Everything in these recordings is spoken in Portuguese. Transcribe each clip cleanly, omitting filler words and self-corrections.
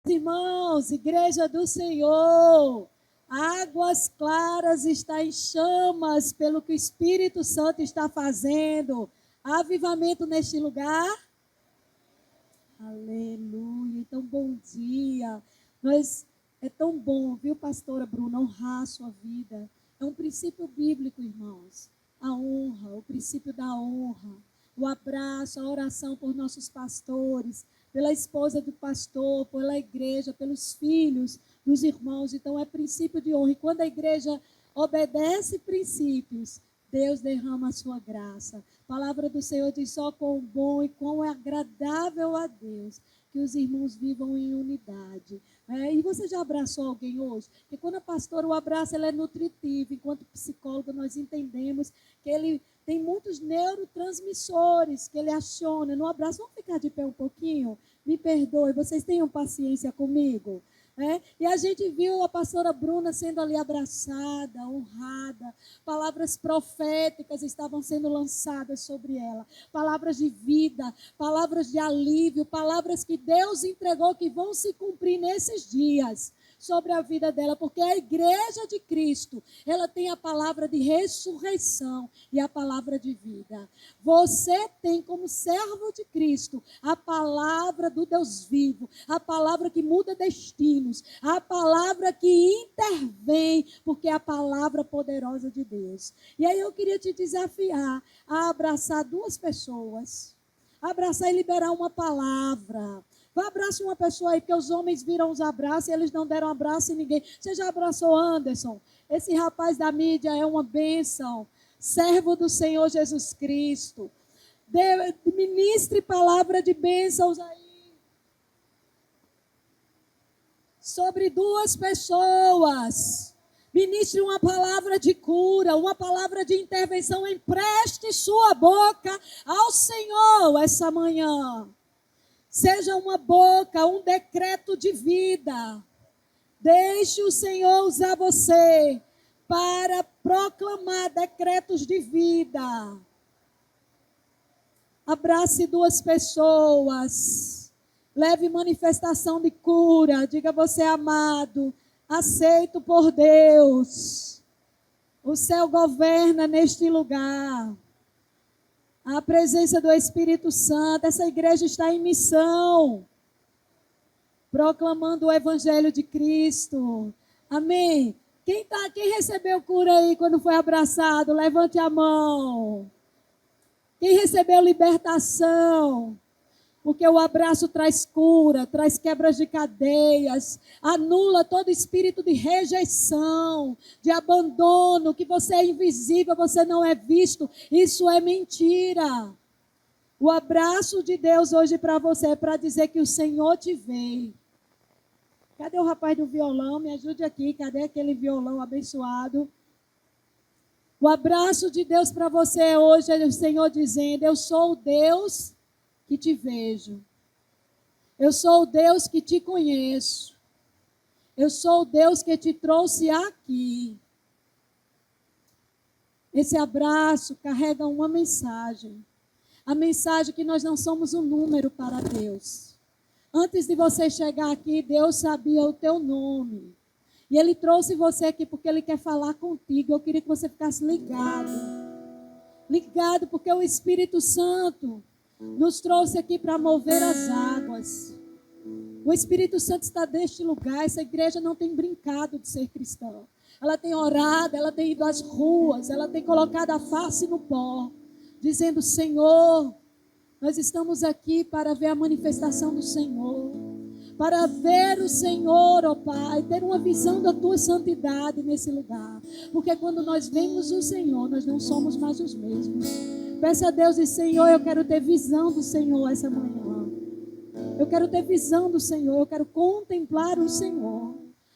Irmãos, Igreja do Senhor, águas claras está em chamas pelo que o Espírito Santo está fazendo. Há avivamento neste lugar? Aleluia. Então, bom dia. É tão bom, viu, pastora Bruna, honrar a sua vida. É um princípio bíblico, irmãos. A honra, o princípio da honra. O abraço, a oração por nossos pastores, pela esposa do pastor, pela igreja, pelos filhos dos irmãos. Então, é princípio de honra. E quando a igreja obedece princípios, Deus derrama a sua graça. A palavra do Senhor diz: só quão bom e quão é agradável a Deus que os irmãos vivam em unidade. E você já abraçou alguém hoje? Porque quando a pastora o abraça, ela é nutritiva. Enquanto psicóloga, nós entendemos que ele tem muitos neurotransmissores que ele aciona no abraço. Vamos ficar de pé um pouquinho? Me perdoe, vocês tenham paciência comigo. E a gente viu a pastora Bruna sendo ali abraçada, honrada. Palavras proféticas estavam sendo lançadas sobre ela. Palavras de vida, palavras de alívio, palavras que Deus entregou que vão se cumprir nesses dias sobre a vida dela, porque a igreja de Cristo, ela tem a palavra de ressurreição e a palavra de vida. Você tem como servo de Cristo a palavra do Deus vivo, a palavra que muda destinos, a palavra que intervém, porque é a palavra poderosa de Deus. E aí eu queria te desafiar a abraçar duas pessoas, abraçar e liberar uma palavra. Vá abraçar uma pessoa aí, porque os homens viram os abraços e eles não deram abraço em ninguém. Você já abraçou Anderson? Esse rapaz da mídia é uma bênção. Servo do Senhor Jesus Cristo. Ministre palavra de bênçãos aí. Sobre duas pessoas. Ministre uma palavra de cura, uma palavra de intervenção. Empreste sua boca ao Senhor essa manhã. Seja uma boca, um decreto de vida. Deixe o Senhor usar você para proclamar decretos de vida. Abrace duas pessoas. Leve manifestação de cura. Diga: você é amado, aceito por Deus. O céu governa neste lugar. A presença do Espírito Santo, essa igreja está em missão, proclamando o Evangelho de Cristo. Amém? Quem recebeu cura aí quando foi abraçado? Levante a mão. Quem recebeu libertação? Porque o abraço traz cura, traz quebras de cadeias, anula todo espírito de rejeição, de abandono, que você é invisível, você não é visto. Isso é mentira. O abraço de Deus hoje para você é para dizer que o Senhor te vê. Cadê o rapaz do violão? Me ajude aqui. Cadê aquele violão abençoado? O abraço de Deus para você hoje é o Senhor dizendo: eu sou o Deus que te vejo. Eu sou o Deus que te conheço. Eu sou o Deus que te trouxe aqui. Esse abraço carrega uma mensagem. A mensagem que nós não somos um número para Deus. Antes de você chegar aqui, Deus sabia o teu nome. E Ele trouxe você aqui porque Ele quer falar contigo. Eu queria que você ficasse ligado. Ligado, porque o Espírito Santo nos trouxe aqui para mover as águas. O Espírito Santo está neste lugar. Essa igreja não tem brincado de ser cristã. Ela tem orado, ela tem ido às ruas, ela tem colocado a face no pó, dizendo: Senhor, nós estamos aqui para ver a manifestação do Senhor, para ver o Senhor, ó Pai, ter uma visão da Tua santidade nesse lugar. Porque quando nós vemos o Senhor, nós não somos mais os mesmos. Peça a Deus e: Senhor, eu quero ter visão do Senhor essa manhã. Eu quero ter visão do Senhor, eu quero contemplar o Senhor.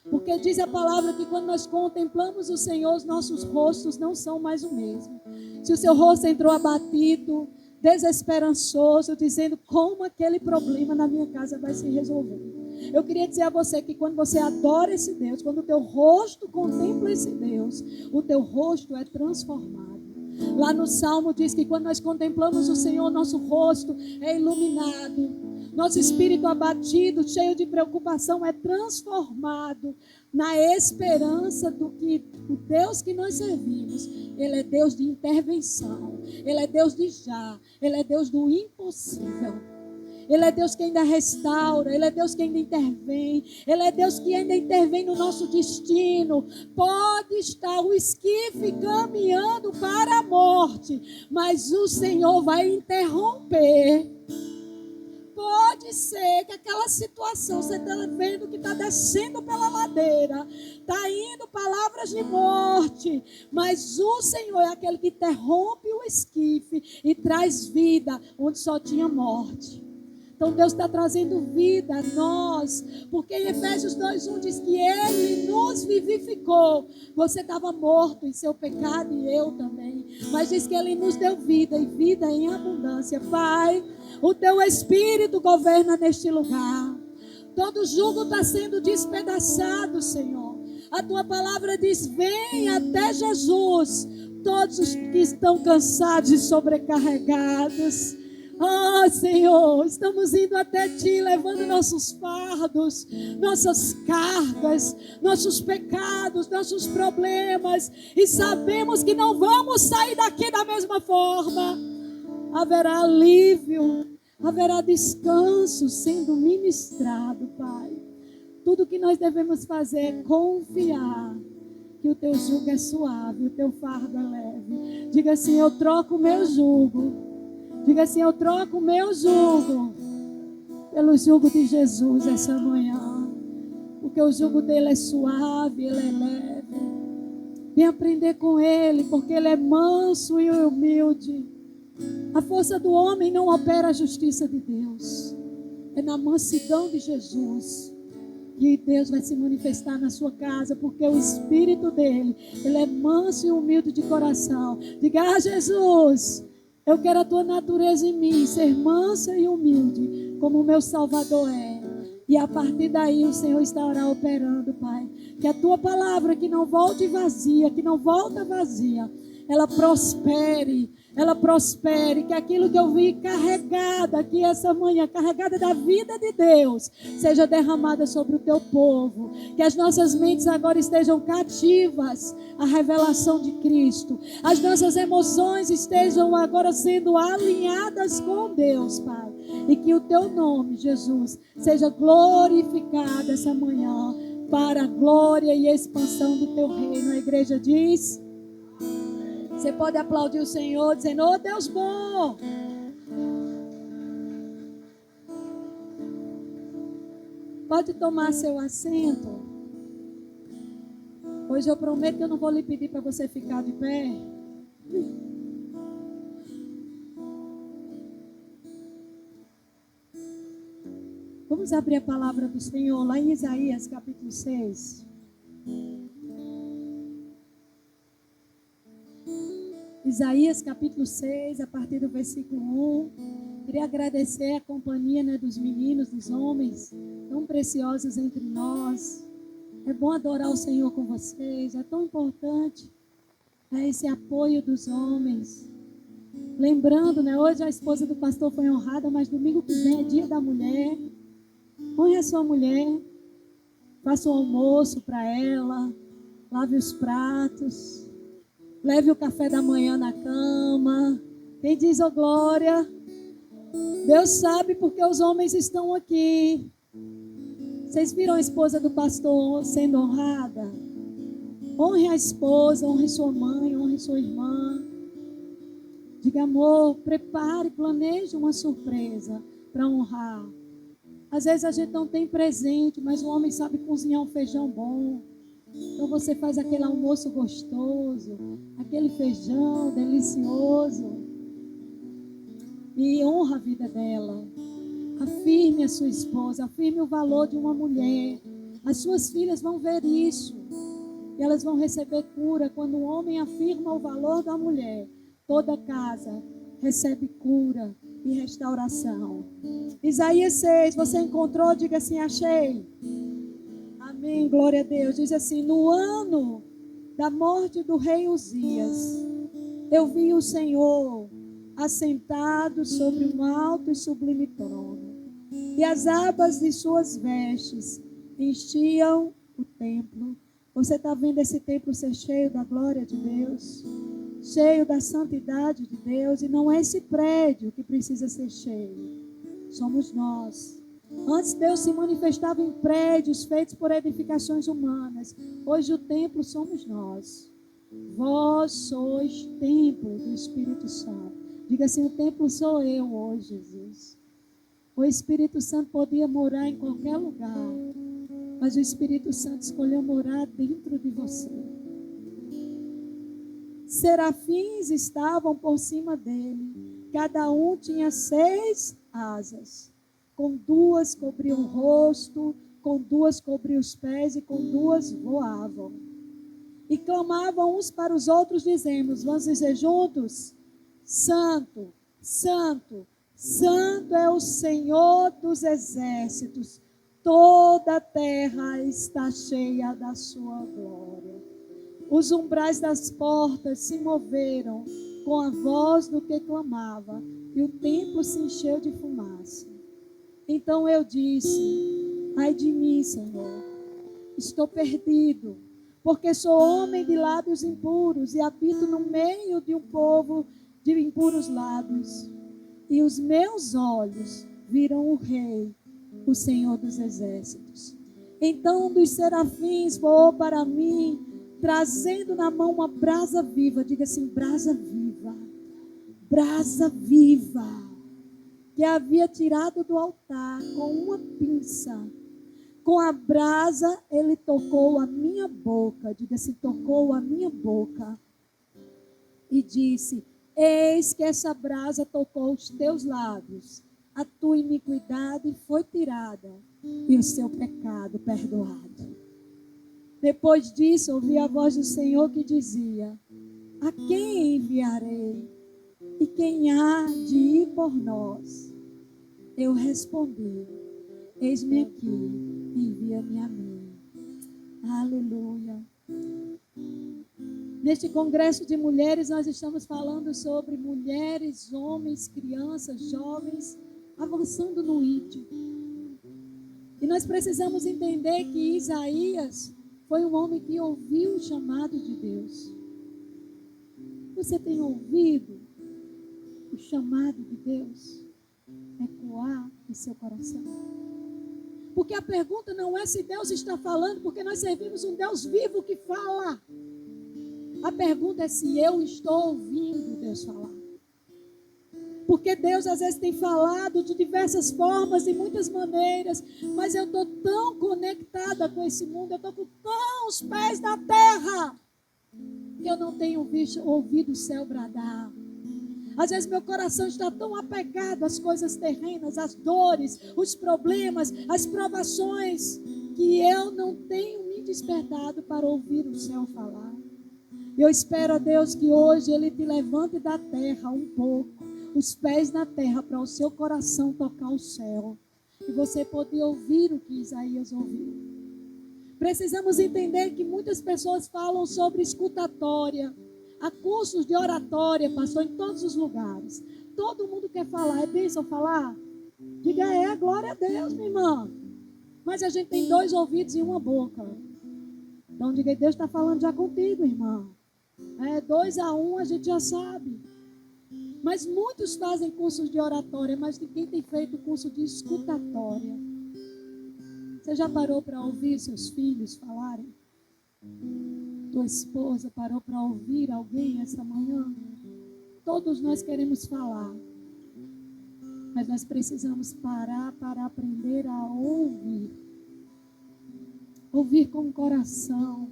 Porque diz a palavra que quando nós contemplamos o Senhor, os nossos rostos não são mais o mesmo. Se o seu rosto entrou abatido, desesperançoso, dizendo: como aquele problema na minha casa vai se resolver? Eu queria dizer a você que quando você adora esse Deus, quando o teu rosto contempla esse Deus, o teu rosto é transformado. Lá no Salmo diz que quando nós contemplamos o Senhor, nosso rosto é iluminado. Nosso espírito abatido, cheio de preocupação, é transformado na esperança do que o Deus que nós servimos, Ele é Deus de intervenção, Ele é Deus de já, Ele é Deus do impossível. Ele é Deus que ainda restaura, Ele é Deus que ainda intervém, Ele é Deus que ainda intervém no nosso destino. Pode estar o esquife caminhando para a morte, mas o Senhor vai interromper. Pode ser que aquela situação, você está vendo que está descendo pela ladeira, está indo palavras de morte, mas o Senhor é aquele que interrompe o esquife e traz vida onde só tinha morte. Então Deus está trazendo vida a nós, porque em Efésios 2:1 diz que Ele nos vivificou. Você estava morto em seu pecado e eu também, mas diz que Ele nos deu vida e vida em abundância. Pai, o Teu Espírito governa neste lugar. Todo jugo está sendo despedaçado, Senhor. A Tua palavra diz, vem até Jesus, todos os que estão cansados e sobrecarregados. Senhor, estamos indo até Ti, levando nossos fardos, nossas cargas, nossos pecados, nossos problemas, e sabemos que não vamos sair daqui da mesma forma. Haverá alívio, haverá descanso sendo ministrado, Pai. Tudo que nós devemos fazer é confiar que o Teu jugo é suave, o Teu fardo é leve. Diga assim, eu troco o meu jugo. Diga assim, eu troco o meu jugo pelo jugo de Jesus essa manhã. Porque o jugo dele é suave, ele é leve. Vem aprender com ele, porque ele é manso e humilde. A força do homem não opera a justiça de Deus. É na mansidão de Jesus que Deus vai se manifestar na sua casa, porque o Espírito dele, ele é manso e humilde de coração. Diga, Jesus, eu quero a Tua natureza em mim, ser mansa e humilde, como o meu Salvador é. E a partir daí o Senhor estará operando, Pai. Que a Tua palavra, que não volte vazia, que não volta vazia, ela prospere, que aquilo que eu vi carregada aqui essa manhã, carregada da vida de Deus, seja derramada sobre o Teu povo. Que as nossas mentes agora estejam cativas à revelação de Cristo. As nossas emoções estejam agora sendo alinhadas com Deus, Pai. E que o Teu nome, Jesus, seja glorificado essa manhã para a glória e expansão do Teu reino. A igreja diz... Você pode aplaudir o Senhor dizendo, oh Deus bom. Pode tomar seu assento. Hoje eu prometo que eu não vou lhe pedir para você ficar de pé. Vamos abrir a palavra do Senhor lá em Isaías capítulo 6. Isaías capítulo 6, a partir do versículo 1. Queria agradecer a companhia, dos meninos, dos homens, tão preciosos entre nós. É bom adorar o Senhor com vocês, é tão importante esse apoio dos homens. Lembrando, hoje a esposa do pastor foi honrada, mas domingo que vem é dia da mulher. Honre a sua mulher, faça o almoço para ela, lave os pratos. Leve o café da manhã na cama. Quem diz, oh glória? Deus sabe porque os homens estão aqui. Vocês viram a esposa do pastor sendo honrada? Honre a esposa, honre sua mãe, honre sua irmã. Diga, amor, prepare, planeje uma surpresa para honrar. Às vezes a gente não tem presente, mas o homem sabe cozinhar um feijão bom. Então você faz aquele almoço gostoso, aquele feijão delicioso e honra a vida dela. Afirme a sua esposa, afirme o valor de uma mulher. As suas filhas vão ver isso e elas vão receber cura. Quando o homem afirma o valor da mulher, toda casa recebe cura e restauração. Isaías 6, você encontrou? Diga assim, achei. Amém, glória a Deus. Diz assim, no ano da morte do rei Uzias, eu vi o Senhor assentado sobre um alto e sublime trono. e as abas de suas vestes enchiam o templo. Você está vendo esse templo ser cheio da glória de Deus? Cheio da santidade de Deus, e não é esse prédio que precisa ser cheio, somos nós. Antes Deus se manifestava em prédios feitos por edificações humanas, hoje o templo somos nós. Vós sois templo do Espírito Santo. Diga assim: o templo sou eu hoje, Jesus. O Espírito Santo podia morar em qualquer lugar, mas o Espírito Santo escolheu morar dentro de você. Serafins estavam por cima dele. Cada um tinha 6 asas. Com 2 cobriam o rosto, com 2 cobriam os pés e com 2 voavam. E clamavam uns para os outros, dizendo, vamos dizer juntos? Santo, Santo, Santo é o Senhor dos exércitos. Toda a terra está cheia da sua glória. Os umbrais das portas se moveram com a voz do que clamava, e o templo se encheu de fumaça. Então eu disse: ai de mim, Senhor, estou perdido, porque sou homem de lábios impuros e habito no meio de um povo de impuros lábios. E os meus olhos viram o Rei, o Senhor dos exércitos. Então um dos serafins voou para mim, trazendo na mão uma brasa viva. Diga assim: brasa viva. Brasa viva. Que havia tirado do altar com uma pinça. Com a brasa ele tocou a minha boca. Diga assim: tocou a minha boca. E disse: eis que essa brasa tocou os teus lábios. A tua iniquidade foi tirada e o seu pecado perdoado. Depois disso, ouvi a voz do Senhor que dizia: a quem enviarei? E quem há de ir por nós? Eu respondi: eis-me aqui, envia-me a mim. Aleluia. Neste congresso de mulheres, nós estamos falando sobre mulheres, homens, crianças, jovens, avançando no íntimo. E nós precisamos entender que Isaías foi um homem que ouviu o chamado de Deus. Você tem ouvido o chamado de Deus ecoar em seu coração? Porque a pergunta não é se Deus está falando, porque nós servimos um Deus vivo que fala. A pergunta é se eu estou ouvindo Deus falar. Porque Deus às vezes tem falado de diversas formas, de muitas maneiras, mas eu estou tão conectada com esse mundo, eu estou com tão os pés na terra, que eu não tenho ouvido o céu bradar. Às vezes meu coração está tão apegado às coisas terrenas, às dores, os problemas, as provações, que eu não tenho me despertado para ouvir o céu falar. Eu espero a Deus que hoje Ele te levante da terra um pouco, os pés na terra, para o seu coração tocar o céu, e você poder ouvir o que Isaías ouviu. Precisamos entender que muitas pessoas falam sobre escutatória. Há cursos de oratória, pastor, em todos os lugares. Todo mundo quer falar. É bênção falar? Diga: é, glória a Deus, minha irmã. Mas a gente tem 2 ouvidos e uma boca. Então diga: Deus está falando já contigo, irmã. 2 a 1 a gente já sabe. Mas muitos fazem cursos de oratória, mas ninguém tem feito curso de escutatória. Você já parou para ouvir seus filhos falarem? Tua esposa parou para ouvir alguém essa manhã? Todos nós queremos falar, mas nós precisamos parar para aprender a ouvir. Ouvir com o coração.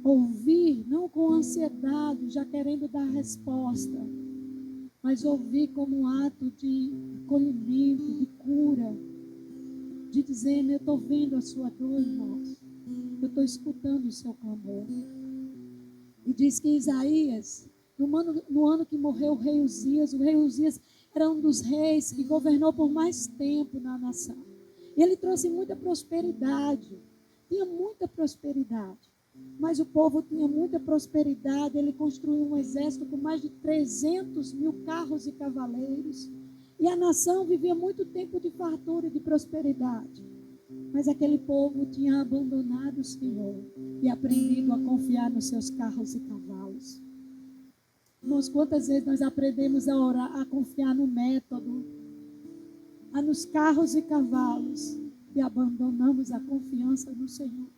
Ouvir não com ansiedade, já querendo dar resposta, mas ouvir como um ato de acolhimento, de cura, de dizer: eu estou vendo a sua dor, irmãos. Eu estou escutando o seu clamor. E diz que Isaías, no ano que morreu o rei Uzias era um dos reis que governou por mais tempo na nação. E ele trouxe muita prosperidade. Tinha muita prosperidade. Mas o povo tinha muita prosperidade. Ele construiu um exército com mais de 300 mil carros e cavaleiros. E a nação vivia muito tempo de fartura e de prosperidade. Mas aquele povo tinha abandonado o Senhor e aprendido a confiar nos seus carros e cavalos. Irmãos, quantas vezes nós aprendemos a orar, a confiar no método, nos carros e cavalos, e abandonamos a confiança no Senhor.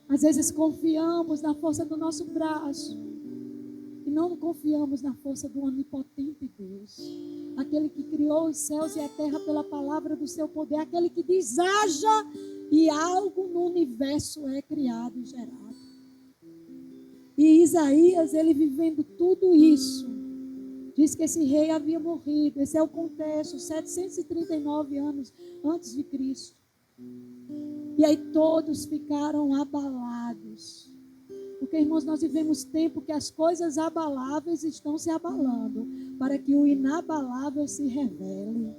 Às vezes confiamos na força do nosso braço e não confiamos na força do onipotente Deus, aquele que criou os céus e a terra pela palavra do seu poder, aquele que diz haja e algo no universo é criado e gerado. E Isaías, ele vivendo tudo isso, diz que esse rei havia morrido. Esse é o contexto, 739 anos antes de Cristo. E aí todos ficaram abalados. Porque, irmãos, nós vivemos tempo que as coisas abaláveis estão se abalando, para que o inabalável se revele.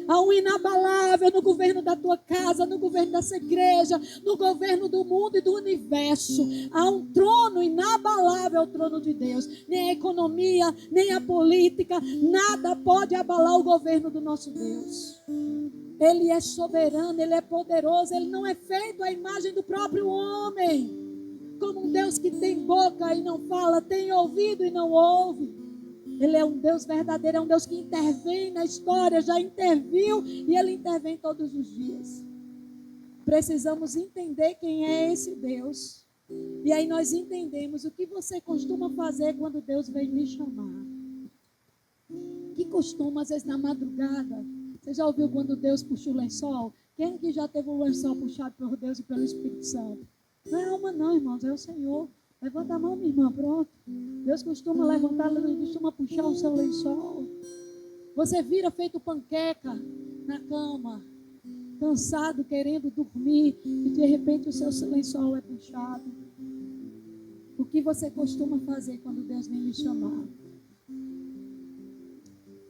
Há um inabalável no governo da tua casa, no governo dessa igreja, no governo do mundo e do universo. Há um trono inabalável, o trono de Deus. Nem a economia, nem a política, nada pode abalar o governo do nosso Deus. Ele é soberano, ele é poderoso, ele não é feito à imagem do próprio homem. Como um Deus que tem boca e não fala, tem ouvido e não ouve. Ele é um Deus verdadeiro, é um Deus que intervém na história, já interviu e ele intervém todos os dias. Precisamos entender quem é esse Deus. E aí nós entendemos o que você costuma fazer quando Deus vem lhe chamar. Que costuma, às vezes na madrugada, você já ouviu quando Deus puxa o lençol? Quem que já teve o lençol puxado por Deus e pelo Espírito Santo? Não é alma não, irmãos, é o Senhor. Levanta a mão, minha irmã, pronto. Deus costuma levantar, costuma puxar o seu lençol. Você vira feito panqueca na cama, cansado, querendo dormir, e de repente o seu lençol é puxado. O que você costuma fazer quando Deus vem lhe chamar?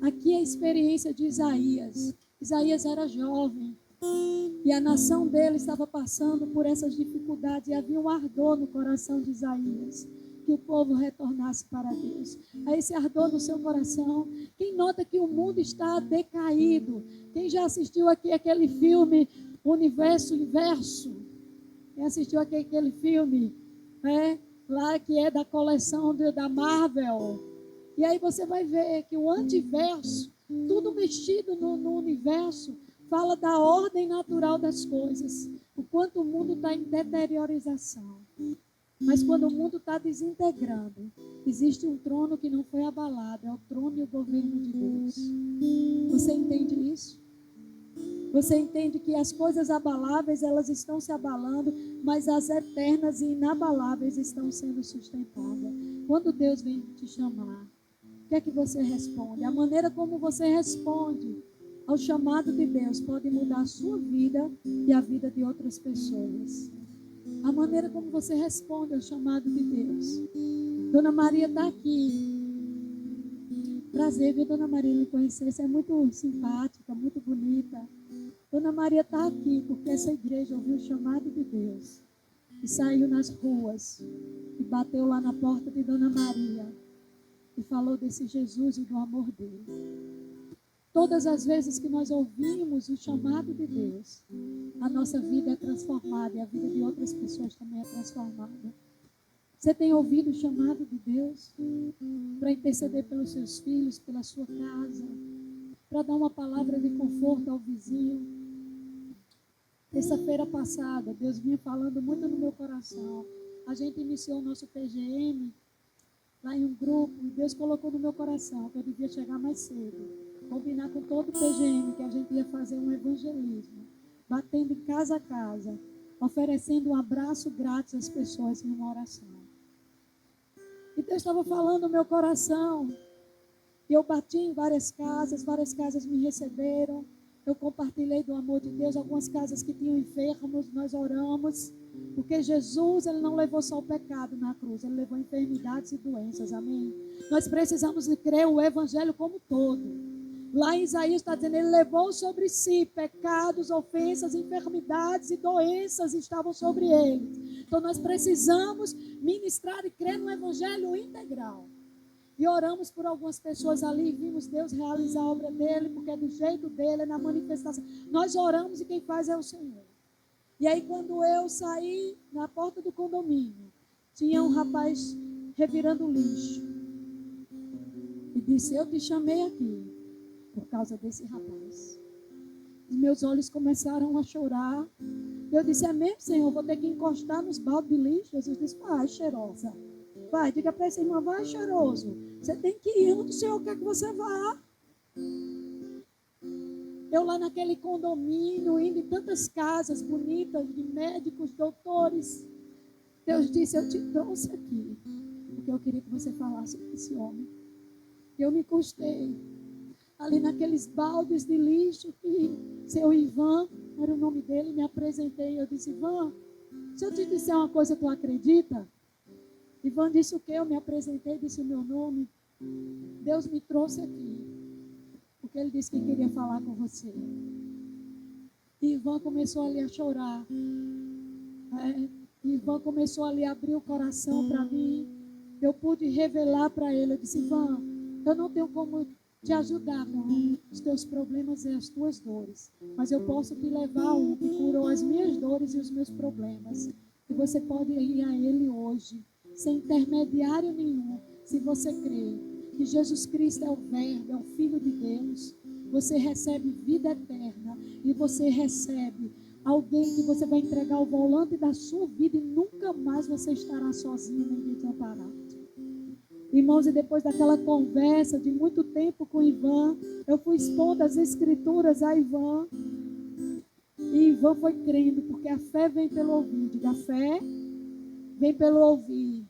Aqui é a experiência de Isaías. Isaías era jovem. E a nação dele estava passando por essas dificuldades. E havia um ardor no coração de Isaías, que o povo retornasse para Deus. A esse ardor no seu coração. Quem nota que o mundo está decaído? Quem já assistiu aqui aquele filme Universo Inverso? Quem assistiu aqui aquele filme? Lá que é da coleção da Marvel. E aí você vai ver que o antiverso, tudo mexido no universo, fala da ordem natural das coisas. O quanto o mundo está em deteriorização. Mas quando o mundo está desintegrando, existe um trono que não foi abalado. É o trono e o governo de Deus. Você entende isso? Você entende que as coisas abaláveis, elas estão se abalando, mas as eternas e inabaláveis estão sendo sustentadas. Quando Deus vem te chamar, o que é que você responde? A maneira como você responde ao chamado de Deus pode mudar a sua vida e a vida de outras pessoas. A maneira como você responde ao chamado de Deus. Dona Maria está aqui. Prazer, viu, Dona Maria, lhe conhecer. Você é muito simpática, muito bonita. Dona Maria está aqui porque essa igreja ouviu o chamado de Deus e saiu nas ruas e bateu lá na porta de Dona Maria e falou desse Jesus e do amor dele. Todas as vezes que nós ouvimos o chamado de Deus, a nossa vida é transformada e a vida de outras pessoas também é transformada. Você tem ouvido o chamado de Deus para interceder pelos seus filhos, pela sua casa, para dar uma palavra de conforto ao vizinho? Terça-feira passada, Deus vinha falando muito no meu coração. A gente iniciou o nosso PGM lá em um grupo e Deus colocou no meu coração que eu devia chegar mais cedo, combinar com todo o PGM que a gente ia fazer um evangelismo, batendo casa a casa, oferecendo um abraço grátis às pessoas em uma oração. E Deus estava falando no meu coração. E eu bati em várias casas me receberam. Eu compartilhei do amor de Deus. Algumas casas que tinham enfermos, nós oramos. Porque Jesus, ele não levou só o pecado na cruz, ele levou enfermidades e doenças, amém? Nós precisamos de crer o evangelho como todo. Lá em Isaías está dizendo, ele levou sobre si pecados, ofensas, enfermidades e doenças estavam sobre ele. Então nós precisamos ministrar e crer no evangelho integral. E oramos por algumas pessoas ali, vimos Deus realizar a obra dele, porque é do jeito dele, é na manifestação. Nós oramos e quem faz é o Senhor. E aí quando eu saí na porta do condomínio, tinha um rapaz revirando lixo. E disse, eu te chamei aqui por causa desse rapaz. Os meus olhos começaram a chorar. Eu disse, é mesmo, Senhor, vou ter que encostar nos baldes de lixo? Jesus disse, vai, cheirosa. Vai, diga para essa irmã, vai, cheiroso. Você tem que ir onde o Senhor quer que você vá. Eu lá naquele condomínio, indo em tantas casas bonitas, de médicos, doutores. Deus disse, eu te trouxe aqui, porque eu queria que você falasse com esse homem. Eu me encostei ali naqueles baldes de lixo que seu Ivan, era o nome dele, me apresentei. Eu disse, Ivan, se eu te disser uma coisa, tu acredita? Ivan disse o quê? Eu me apresentei, disse o meu nome. Deus me trouxe aqui, porque ele disse que queria falar com você. E Ivan começou ali a chorar. Ivan começou ali a abrir o coração para mim. Eu pude revelar para ele. Eu disse, Ivan, eu não tenho como te ajudar com os teus problemas e as tuas dores. Mas eu posso te levar a um que curou as minhas dores e os meus problemas. E você pode ir a ele hoje, sem intermediário nenhum, se você crê que Jesus Cristo é o Verbo, é o Filho de Deus. Você recebe vida eterna e você recebe alguém que você vai entregar o volante da sua vida e nunca mais você estará sozinho nem desamparado. Irmãos, e depois daquela conversa de muito tempo com Ivan, eu fui expondo as escrituras a Ivan. E Ivan foi crendo, porque a fé vem pelo ouvir. Diga, a fé vem pelo ouvir.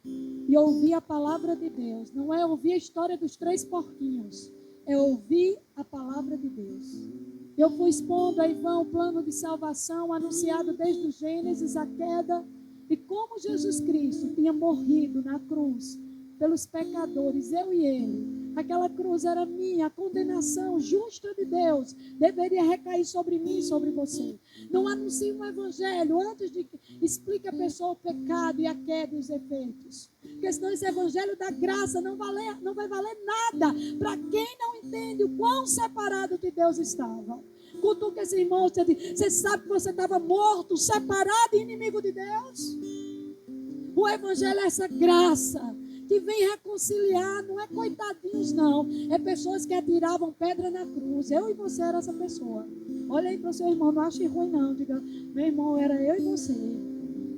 E ouvir a palavra de Deus. Não é ouvir a história dos 3 porquinhos. É ouvir a palavra de Deus. Eu fui expondo a Ivan o plano de salvação anunciado desde o Gênesis, a queda. E como Jesus Cristo tinha morrido na cruz pelos pecadores, eu e ele. Aquela cruz era minha, a condenação justa de Deus deveria recair sobre mim e sobre você. Não anuncie um evangelho antes de que explique a pessoa o pecado e a queda e os efeitos. Porque senão esse evangelho da graça não vai valer nada para quem não entende o quão separado de Deus estava. Cutuca esse irmão, você sabe que você estava morto, separado e inimigo de Deus? O evangelho é essa graça que vem reconciliar, não é coitadinhos não, é pessoas que atiravam pedra na cruz. Eu e você era essa pessoa. Olha aí para o seu irmão, não ache ruim não, diga, meu irmão, era eu e você.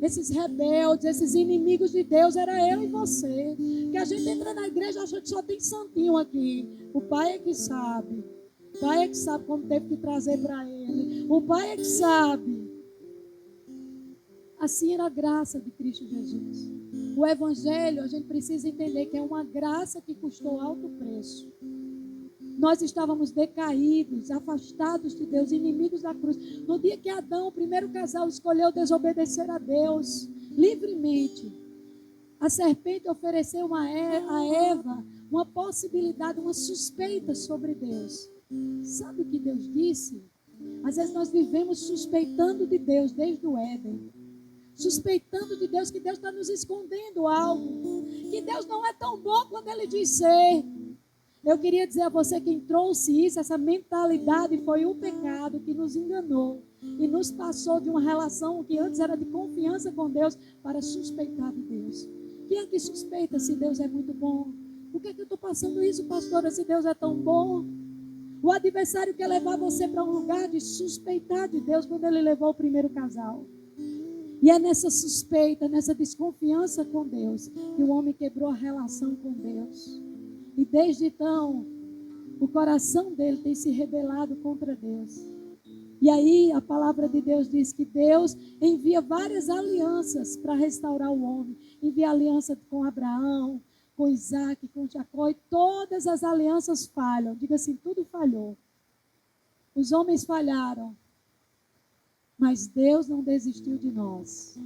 Esses rebeldes, esses inimigos de Deus, era eu e você. Que a gente entra na igreja achando que só tem santinho aqui. O pai é que sabe. O pai é que sabe como teve que trazer para ele. O pai é que sabe. Assim era a graça de Cristo Jesus. O evangelho, a gente precisa entender que é uma graça que custou alto preço. Nós estávamos decaídos, afastados de Deus, inimigos da cruz. No dia que Adão, o primeiro casal, escolheu desobedecer a Deus livremente, a serpente ofereceu a Eva uma possibilidade, uma suspeita sobre Deus. Sabe o que Deus disse? Às vezes nós vivemos suspeitando de Deus desde o Éden. Suspeitando de Deus, que Deus está nos escondendo algo. Que Deus não é tão bom quando Ele diz ser. Eu queria dizer a você, quem trouxe isso, essa mentalidade, foi o pecado que nos enganou. E nos passou de uma relação que antes era de confiança com Deus, para suspeitar de Deus. Quem é que suspeita se Deus é muito bom? Por que eu estou passando isso, pastora, se Deus é tão bom? O adversário quer levar você para um lugar de suspeitar de Deus, quando ele levou o primeiro casal. E é nessa suspeita, nessa desconfiança com Deus, que o homem quebrou a relação com Deus. E desde então, o coração dele tem se rebelado contra Deus. E aí a palavra de Deus diz que Deus envia várias alianças para restaurar o homem. Envia aliança com Abraão, com Isaac, com Jacó, e todas as alianças falham. Diga assim, tudo falhou. Os homens falharam. Mas Deus não desistiu de nós.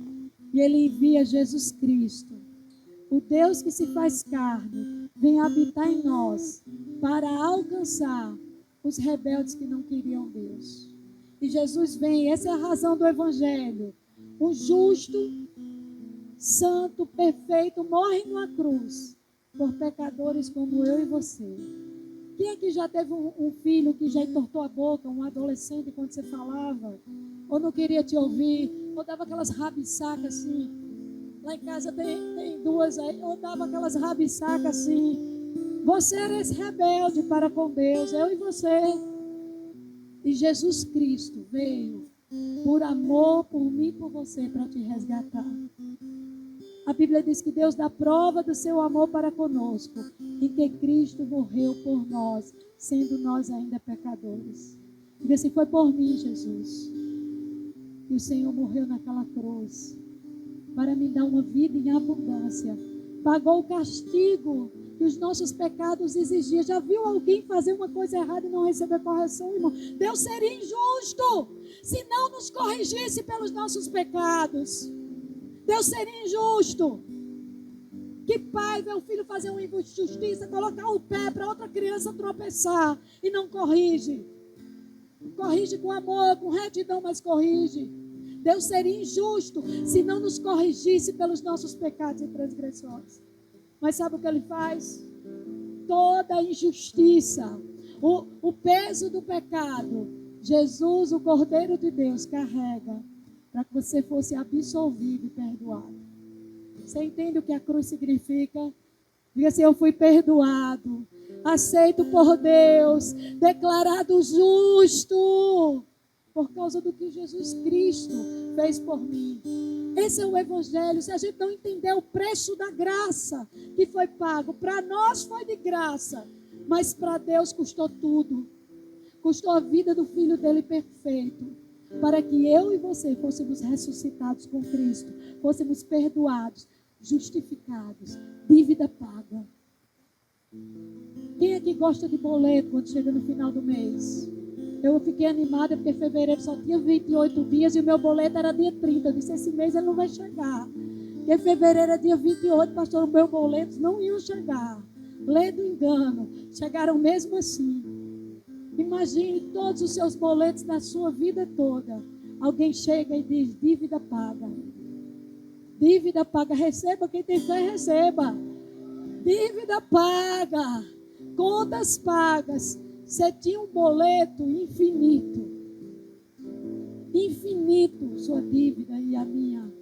E Ele envia Jesus Cristo. O Deus que se faz carne, vem habitar em nós para alcançar os rebeldes que não queriam Deus. E Jesus vem, essa é a razão do Evangelho. O justo, santo, perfeito, morre numa cruz por pecadores como eu e você. Quem aqui já teve um filho que já entortou a boca, um adolescente, quando você falava, ou não queria te ouvir, ou dava aquelas rabiçacas assim? Lá em casa tem duas aí, ou dava aquelas rabiçacas assim. Você era esse rebelde para com Deus, eu e você. E Jesus Cristo veio por amor, por mim e por você, para te resgatar. A Bíblia diz que Deus dá prova do seu amor para conosco, em que Cristo morreu por nós, sendo nós ainda pecadores. Diga assim, foi por mim, Jesus, que o Senhor morreu naquela cruz, para me dar uma vida em abundância. Pagou o castigo que os nossos pecados exigiam. Já viu alguém fazer uma coisa errada e não receber correção, irmão? Deus seria injusto se não nos corrigisse pelos nossos pecados. Deus seria injusto. Que pai vê o filho fazer uma injustiça, colocar o pé para outra criança tropeçar e não corrige? Corrige com amor, com retidão, mas corrige. Deus seria injusto se não nos corrigisse pelos nossos pecados e transgressões. Mas sabe o que Ele faz? Toda a injustiça, o peso do pecado, Jesus, o Cordeiro de Deus, carrega para que você fosse absolvido e perdoado. Você entende o que a cruz significa? Diga assim, eu fui perdoado, aceito por Deus, declarado justo, por causa do que Jesus Cristo fez por mim. Esse é o Evangelho. Se a gente não entender o preço da graça que foi pago, para nós foi de graça, mas para Deus custou tudo. Custou a vida do Filho dele perfeito, para que eu e você fôssemos ressuscitados com Cristo, fôssemos perdoados, justificados, dívida paga. Quem aqui gosta de boleto quando chega no final do mês? Eu fiquei animada porque fevereiro só tinha 28 dias e o meu boleto era dia 30. Eu disse, esse mês ele não vai chegar. Porque fevereiro é dia 28, pastor, os meus boletos não iam chegar. Lê do engano, chegaram mesmo assim. Imagine todos os seus boletos da sua vida toda. Alguém chega e diz, dívida paga. Dívida paga, receba, quem tem fé receba. Dívida paga, contas pagas. Você tinha um boleto infinito. Infinito, sua dívida e a minha.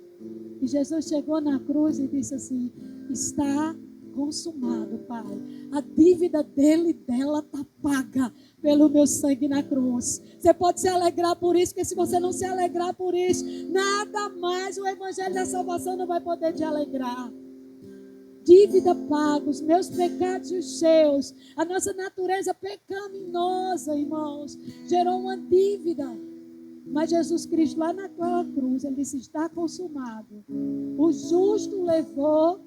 E Jesus chegou na cruz e disse assim, está consumado, Pai. A dívida dele e dela está paga pelo meu sangue na cruz. Você pode se alegrar por isso, porque se você não se alegrar por isso, nada mais o Evangelho da Salvação não vai poder te alegrar. Dívida paga, os meus pecados e os seus. A nossa natureza pecaminosa, irmãos, gerou uma dívida. Mas Jesus Cristo lá naquela cruz, ele disse, está consumado. O justo levou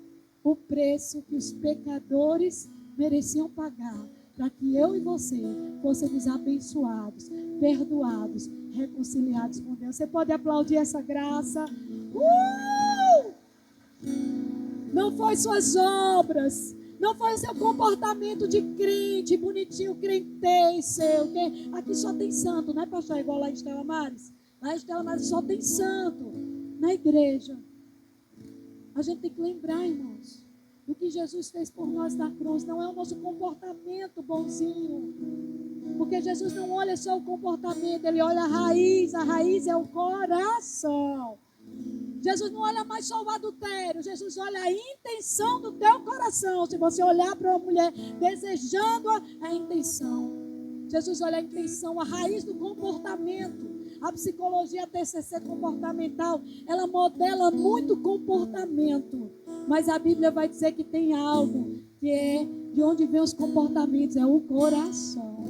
o preço que os pecadores mereciam pagar, para que eu e você fôssemos abençoados, perdoados, reconciliados com Deus. Você pode aplaudir essa graça? Não foi suas obras, não foi o seu comportamento de crente, bonitinho, crentei seu. Aqui só tem santo, não é, pastor? Igual lá em Estela Maris. Lá em Estela Maris só tem santo na igreja. A gente tem que lembrar, irmãos, do que Jesus fez por nós na cruz. Não é o nosso comportamento bonzinho. Porque Jesus não olha só o comportamento, ele olha a raiz é o coração. Jesus não olha mais só o adultério, Jesus olha a intenção do teu coração. Se você olhar para uma mulher desejando a intenção, Jesus olha a intenção, a raiz do comportamento. A psicologia TCC comportamental, ela modela muito comportamento, mas a Bíblia vai dizer que tem algo que é de onde vem os comportamentos, é o coração.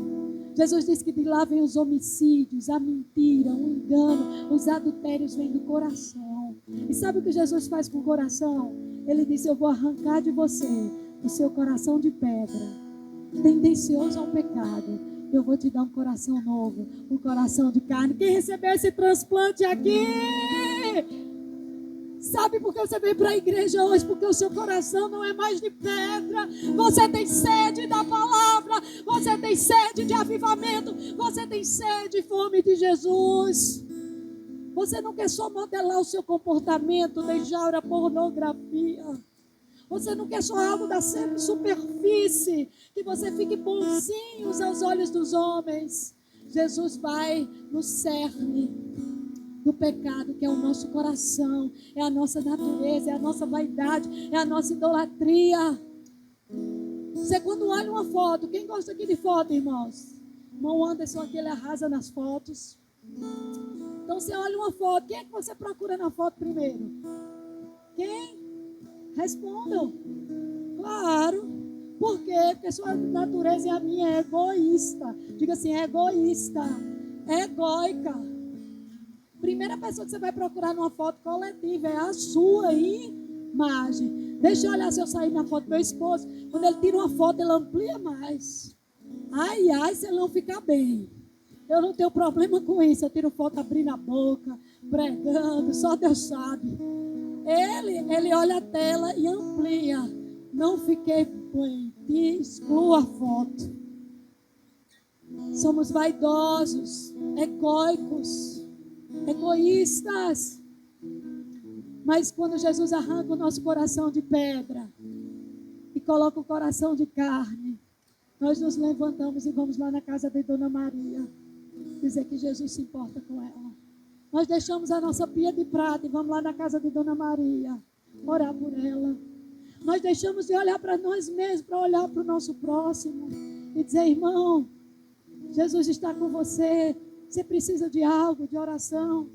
Jesus disse que de lá vem os homicídios, a mentira, o engano, os adultérios vêm do coração. E sabe o que Jesus faz com o coração? Ele disse, eu vou arrancar de você o seu coração de pedra, tendencioso ao pecado. Eu vou te dar um coração novo, um coração de carne. Quem recebeu esse transplante aqui? Sabe por que você veio para a igreja hoje? Porque o seu coração não é mais de pedra. Você tem sede da palavra. Você tem sede de avivamento. Você tem sede e fome de Jesus. Você não quer só modelar o seu comportamento, deixar a pornografia. Você não quer só algo da superfície, que você fique bonzinho aos olhos dos homens. Jesus vai no cerne do pecado, que é o nosso coração, é a nossa natureza, é a nossa vaidade, é a nossa idolatria. Você quando olha uma foto, quem gosta aqui de foto, irmãos? Irmão Anderson aqui, ele arrasa nas fotos. Então você olha uma foto, quem é que você procura na foto primeiro? Quem? Respondam. Claro. Por quê? Porque sua natureza e a minha é egoísta. Diga assim, é egoísta. É egóica. Primeira pessoa que você vai procurar numa foto coletiva é a sua imagem. Deixa eu olhar se eu sair na foto do meu esposo. Quando ele tira uma foto, ele amplia mais. Ai, se ele não ficar bem. Eu não tenho problema com isso. Eu tiro foto abrindo a boca, pregando, só Deus sabe. Ele olha a tela e amplia. Não fiquei bem. Exclua a foto. Somos vaidosos, egóicos, egoístas. Mas quando Jesus arranca o nosso coração de pedra e coloca o coração de carne, nós nos levantamos e vamos lá na casa de Dona Maria dizer que Jesus se importa com ela. Nós deixamos a nossa pia de prata e vamos lá na casa de Dona Maria orar por ela. Nós deixamos de olhar para nós mesmos, para olhar para o nosso próximo e dizer, irmão, Jesus está com você. Você precisa de algo, de oração.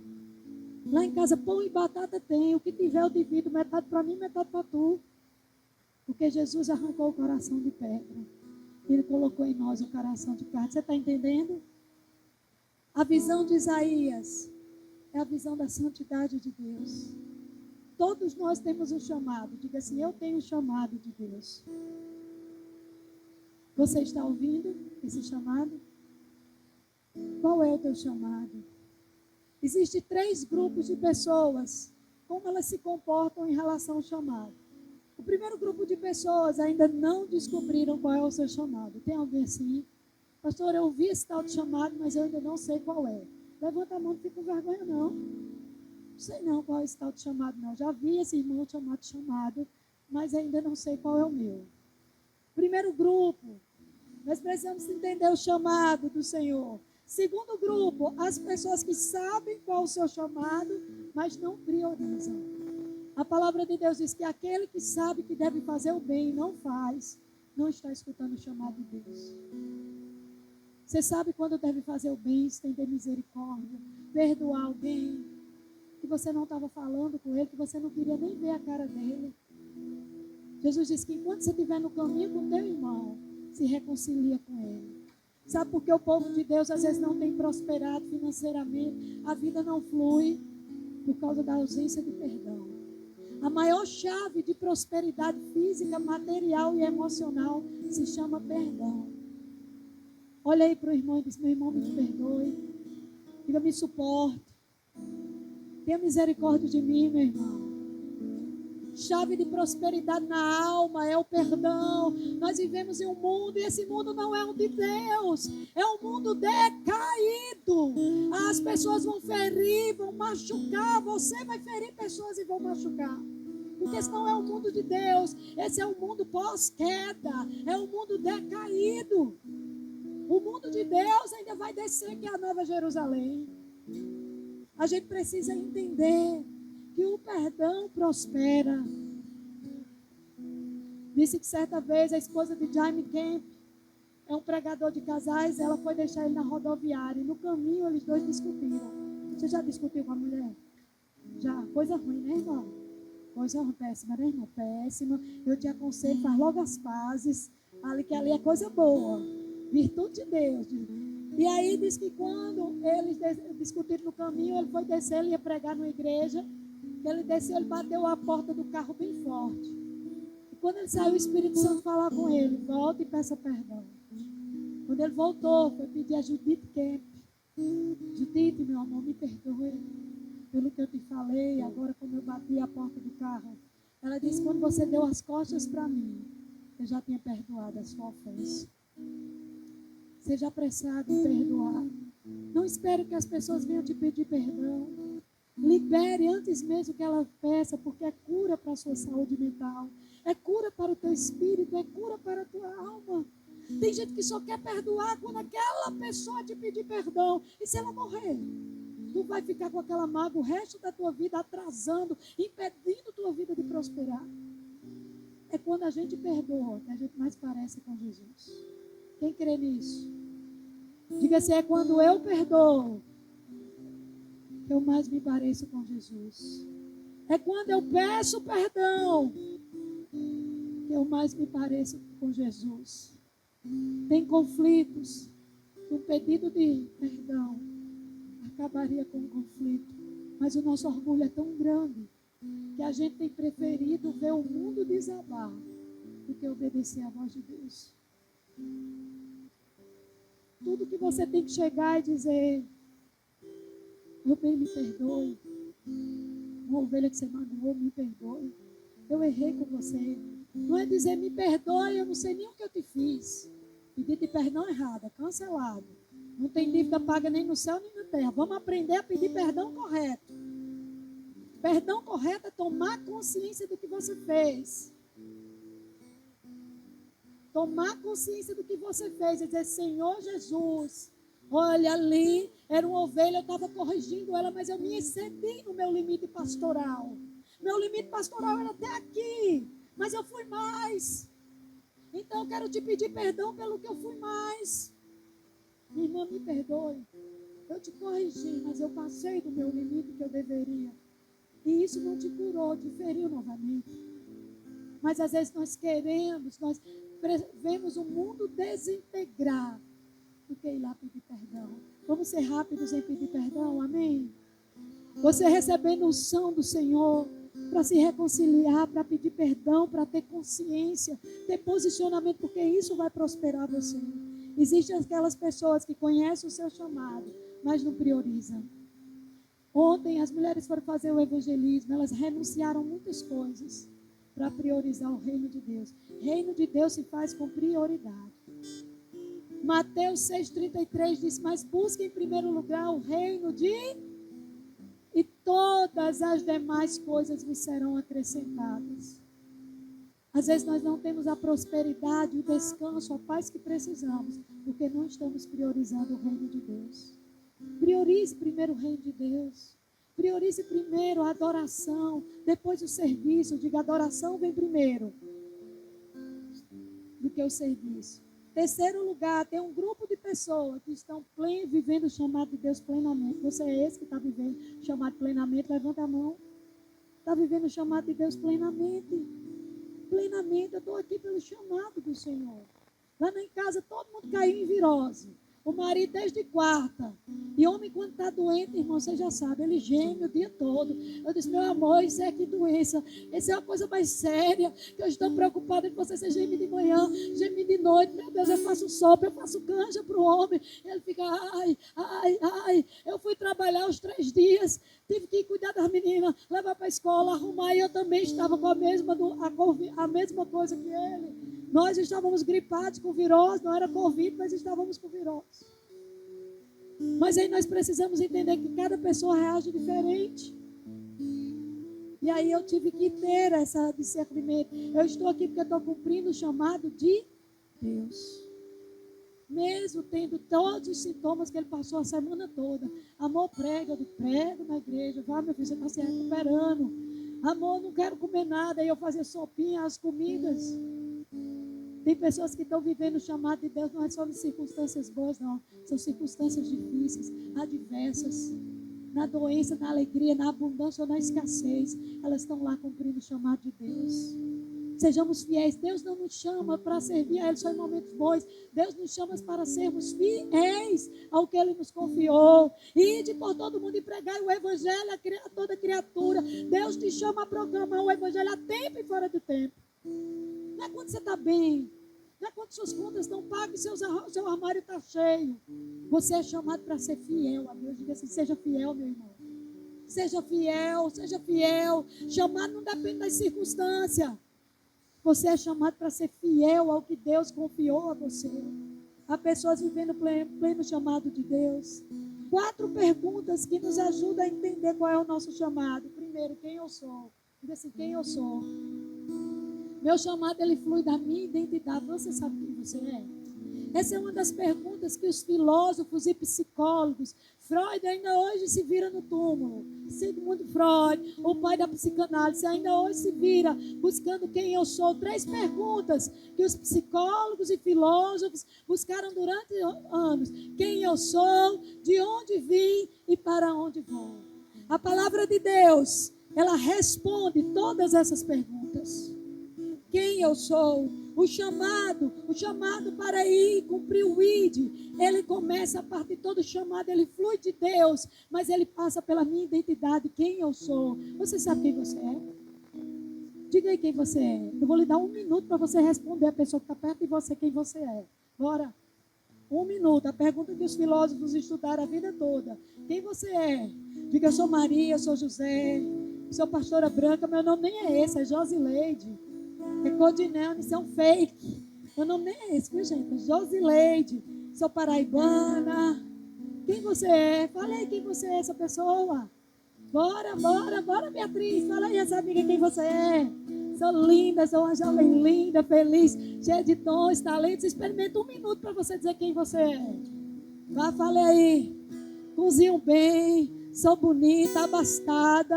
Lá em casa, pão e batata tem. O que tiver eu divido, metade para mim, metade para tu. Porque Jesus arrancou o coração de pedra. Ele colocou em nós o coração de carne. Você está entendendo? A visão de Isaías é a visão da santidade de Deus. Todos nós temos um chamado. Diga assim, eu tenho um chamado de Deus. Você está ouvindo esse chamado? Qual é o teu chamado? Existem 3 grupos de pessoas. Como elas se comportam em relação ao chamado? O primeiro grupo de pessoas ainda não descobriram qual é o seu chamado. Tem alguém assim? Pastor, eu ouvi esse tal de chamado, mas eu ainda não sei qual é. Levanta a mão, não fica com vergonha não. Não sei não qual é esse tal de chamado não. Já vi esse irmão chamado, mas ainda não sei qual é o meu. Primeiro grupo, nós precisamos entender o chamado do Senhor. Segundo grupo, as pessoas que sabem qual é o seu chamado, mas não priorizam. A palavra de Deus diz que aquele que sabe que deve fazer o bem e não faz, não está escutando o chamado de Deus. Você sabe quando deve fazer o bem, estender misericórdia, perdoar alguém, que você não estava falando com ele, que você não queria nem ver a cara dele. Jesus disse que enquanto você estiver no caminho com teu irmão, se reconcilia com ele. Sabe por que o povo de Deus às vezes não tem prosperado financeiramente? A vida não flui por causa da ausência de perdão. A maior chave de prosperidade física, material e emocional se chama perdão. Olha aí para o irmão e diz, meu irmão, me perdoe. Diga, me suporte. Tenha misericórdia de mim, meu irmão. Chave de prosperidade na alma é o perdão. Nós vivemos em um mundo, e esse mundo não é o de Deus. É um mundo decaído. As pessoas vão ferir, vão machucar. Você vai ferir pessoas e vão machucar. Porque esse não é o mundo de Deus. Esse é um mundo pós-queda. É um mundo decaído. O mundo de Deus ainda vai descer, que é a Nova Jerusalém. A gente precisa entender que o perdão prospera. Disse que certa vez a esposa de Jaime Kemp é um pregador de casais, ela foi deixar ele na rodoviária. E no caminho eles dois discutiram. Você já discutiu com a mulher? Já. Coisa ruim, né, irmão? Coisa péssima, né, irmão? Péssima. Eu te aconselho, faz logo as pazes. Que ali é coisa boa. Virtude de Deus. E aí diz que quando eles discutiram no caminho, ele foi descer, ele ia pregar numa igreja. Ele desceu, ele bateu a porta do carro bem forte. E quando ele saiu, o Espírito Santo falou com ele, volta e peça perdão. Quando ele voltou, foi pedir a Judith Kemp. Judith, meu amor, me perdoe. pelo que eu te falei, agora como eu bati a porta do carro. Ela disse, quando você deu as costas para mim, eu já tinha perdoado a sua ofensa. Seja apressado em perdoar. Não espere que as pessoas venham te pedir perdão. Libere antes mesmo que ela peça, porque é cura para a sua saúde mental. É cura para o teu espírito, é cura para a tua alma. Tem gente que só quer perdoar quando aquela pessoa te pedir perdão. E se ela morrer? Tu vai ficar com aquela mágoa o resto da tua vida, atrasando, impedindo tua vida de prosperar. É quando a gente perdoa que a gente mais parece com Jesus. Quem crê nisso? Diga assim, é quando eu perdoo que eu mais me pareço com Jesus. É quando eu peço perdão que eu mais me pareço com Jesus. Tem conflitos. Um pedido de perdão acabaria com o conflito. Mas o nosso orgulho é tão grande que a gente tem preferido ver o mundo desabar do que obedecer à voz de Deus. Tudo que você tem que chegar e dizer, meu bem, me perdoe. Uma ovelha que você magoou, me perdoe. Eu errei com você. Não é dizer, me perdoe, eu não sei nem o que eu te fiz. Pedir de perdão errado, é cancelado. Não tem dívida paga nem no céu nem na terra. Vamos aprender a pedir perdão correto. Perdão correto é tomar consciência do que você fez. Tomar consciência do que você fez. É dizer, Senhor Jesus, olha ali, era uma ovelha, eu estava corrigindo ela, mas eu me excedi no meu limite pastoral. Meu limite pastoral era até aqui, mas eu fui mais. Então eu quero te pedir perdão pelo que eu fui mais. Minha irmã, me perdoe. Eu te corrigi, mas eu passei do meu limite que eu deveria. E isso não te curou, te feriu novamente. Mas às vezes nós vemos o mundo desintegrar do que ir lá pedir perdão. Vamos ser rápidos em pedir perdão, amém? Você recebendo unção do Senhor para se reconciliar, para pedir perdão, para ter consciência, ter posicionamento, porque isso vai prosperar você. Existem aquelas pessoas que conhecem o seu chamado, mas não priorizam. Ontem as mulheres foram fazer o evangelismo, elas renunciaram muitas coisas para priorizar o reino de Deus. Reino de Deus se faz com prioridade. Mateus 6,33 diz, mas busque em primeiro lugar o reino de... e todas as demais coisas vos serão acrescentadas. Às vezes nós não temos a prosperidade, o descanso, a paz que precisamos, porque não estamos priorizando o reino de Deus. Priorize primeiro o reino de Deus. Priorize primeiro a adoração, depois o serviço. Diga, a adoração vem primeiro do que o serviço. Terceiro lugar, tem um grupo de pessoas que estão vivendo o chamado de Deus plenamente. Você é esse que está vivendo o chamado plenamente? Levanta a mão. Está vivendo o chamado de Deus plenamente. Plenamente, eu estou aqui pelo chamado do Senhor. Lá em casa todo mundo caiu em virose. O marido desde quarta. E homem quando está doente, irmão, você já sabe, ele geme o dia todo. Eu disse, meu amor, isso é que doença. Isso é uma coisa mais séria, que eu estou preocupada que você seja geme de manhã, geme de noite. Meu Deus, eu faço sopa, eu faço canja para o homem. Ele fica, ai. Eu fui trabalhar os 3 dias, tive que cuidar das meninas, levar para a escola, arrumar. E eu também estava com a mesma coisa que ele. Nós estávamos gripados com virose, não era Covid, mas estávamos com virose. Mas aí nós precisamos entender que cada pessoa reage diferente. E aí eu tive que ter esse discernimento. Eu estou aqui porque estou cumprindo o chamado de Deus. Mesmo tendo todos os sintomas que ele passou a semana toda. Amor, prega, eu prego na igreja. Vai, meu filho, você está se recuperando. Amor, não quero comer nada. Aí eu fazia sopinha, as comidas. Tem pessoas que estão vivendo o chamado de Deus, não é só em circunstâncias boas, não. São circunstâncias difíceis, adversas. Na doença, na alegria, na abundância ou na escassez. Elas estão lá cumprindo o chamado de Deus. Sejamos fiéis. Deus não nos chama para servir a Ele só em momentos bons. Deus nos chama para sermos fiéis ao que Ele nos confiou. Ide por todo mundo e pregai o Evangelho a toda criatura. Deus te chama a proclamar o Evangelho a tempo e fora do tempo. Não é quando você está bem. Não é quando suas contas estão pagas e seu armário está cheio. Você é chamado para ser fiel a Deus. Diga assim, seja fiel, meu irmão. Seja fiel, seja fiel. Chamado não depende das circunstâncias. Você é chamado para ser fiel ao que Deus confiou a você. Há pessoas vivendo pleno chamado de Deus. 4 perguntas que nos ajudam a entender qual é o nosso chamado. Primeiro, quem eu sou? Diga assim, quem eu sou? Meu chamado, ele flui da minha identidade. Você sabe quem você é? Essa é uma das perguntas que os filósofos e psicólogos, Freud ainda hoje se vira no túmulo. Sigmund Freud, o pai da psicanálise, ainda hoje se vira buscando quem eu sou. 3 perguntas que os psicólogos e filósofos buscaram durante anos. Quem eu sou, de onde vim e para onde vou. A palavra de Deus, ela responde todas essas perguntas. Quem eu sou? O chamado para ir cumprir o ID, ele começa a partir de todo chamado, ele flui de Deus, mas ele passa pela minha identidade, quem eu sou. Você sabe quem você é? Diga aí quem você é. Eu vou lhe dar 1 minuto para você responder a pessoa que está perto de você quem você é. Bora? 1 minuto, a pergunta que os filósofos estudaram a vida toda. Quem você é? Diga, eu sou Maria, eu sou José, sou pastora branca, meu nome nem é esse, é Josileide. É Codinel, isso é um fake. Meu nome nem é esse, viu, gente? Josileide, sou paraibana. Quem você é? Fala aí quem você é, essa pessoa. Bora, Beatriz. Fala aí, essa amiga, quem você é. Sou linda, sou uma jovem linda, feliz, cheia de dons, talentos. Experimenta 1 minuto para você dizer quem você é. Vá, fale aí. Cozinho bem, sou bonita, abastada.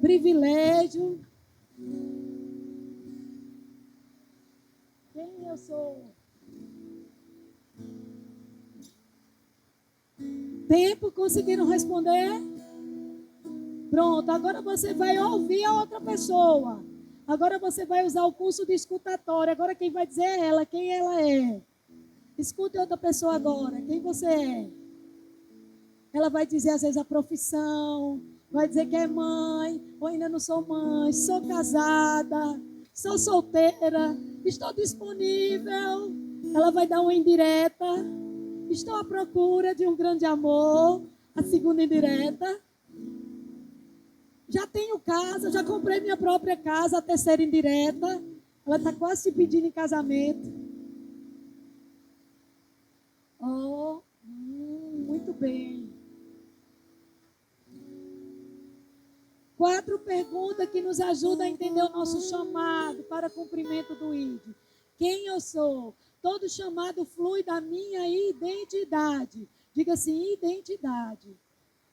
Privilégio. Quem eu sou? Tempo, conseguiram responder? Pronto, agora você vai ouvir a outra pessoa. Agora você vai usar o curso de escutatória. Agora quem vai dizer é ela, quem ela é. Escute outra pessoa agora, quem você é. Ela vai dizer às vezes a profissão, vai dizer que é mãe, ou ainda não sou mãe, sou casada, sou solteira, estou disponível. Ela vai dar uma indireta. Estou à procura de um grande amor. A segunda indireta. Já tenho casa, já comprei minha própria casa. A terceira indireta. Ela está quase te pedindo em casamento. Oh, muito bem. 4 perguntas que nos ajudam a entender o nosso chamado para cumprimento do ID. Quem eu sou? Todo chamado flui da minha identidade. Diga assim, identidade.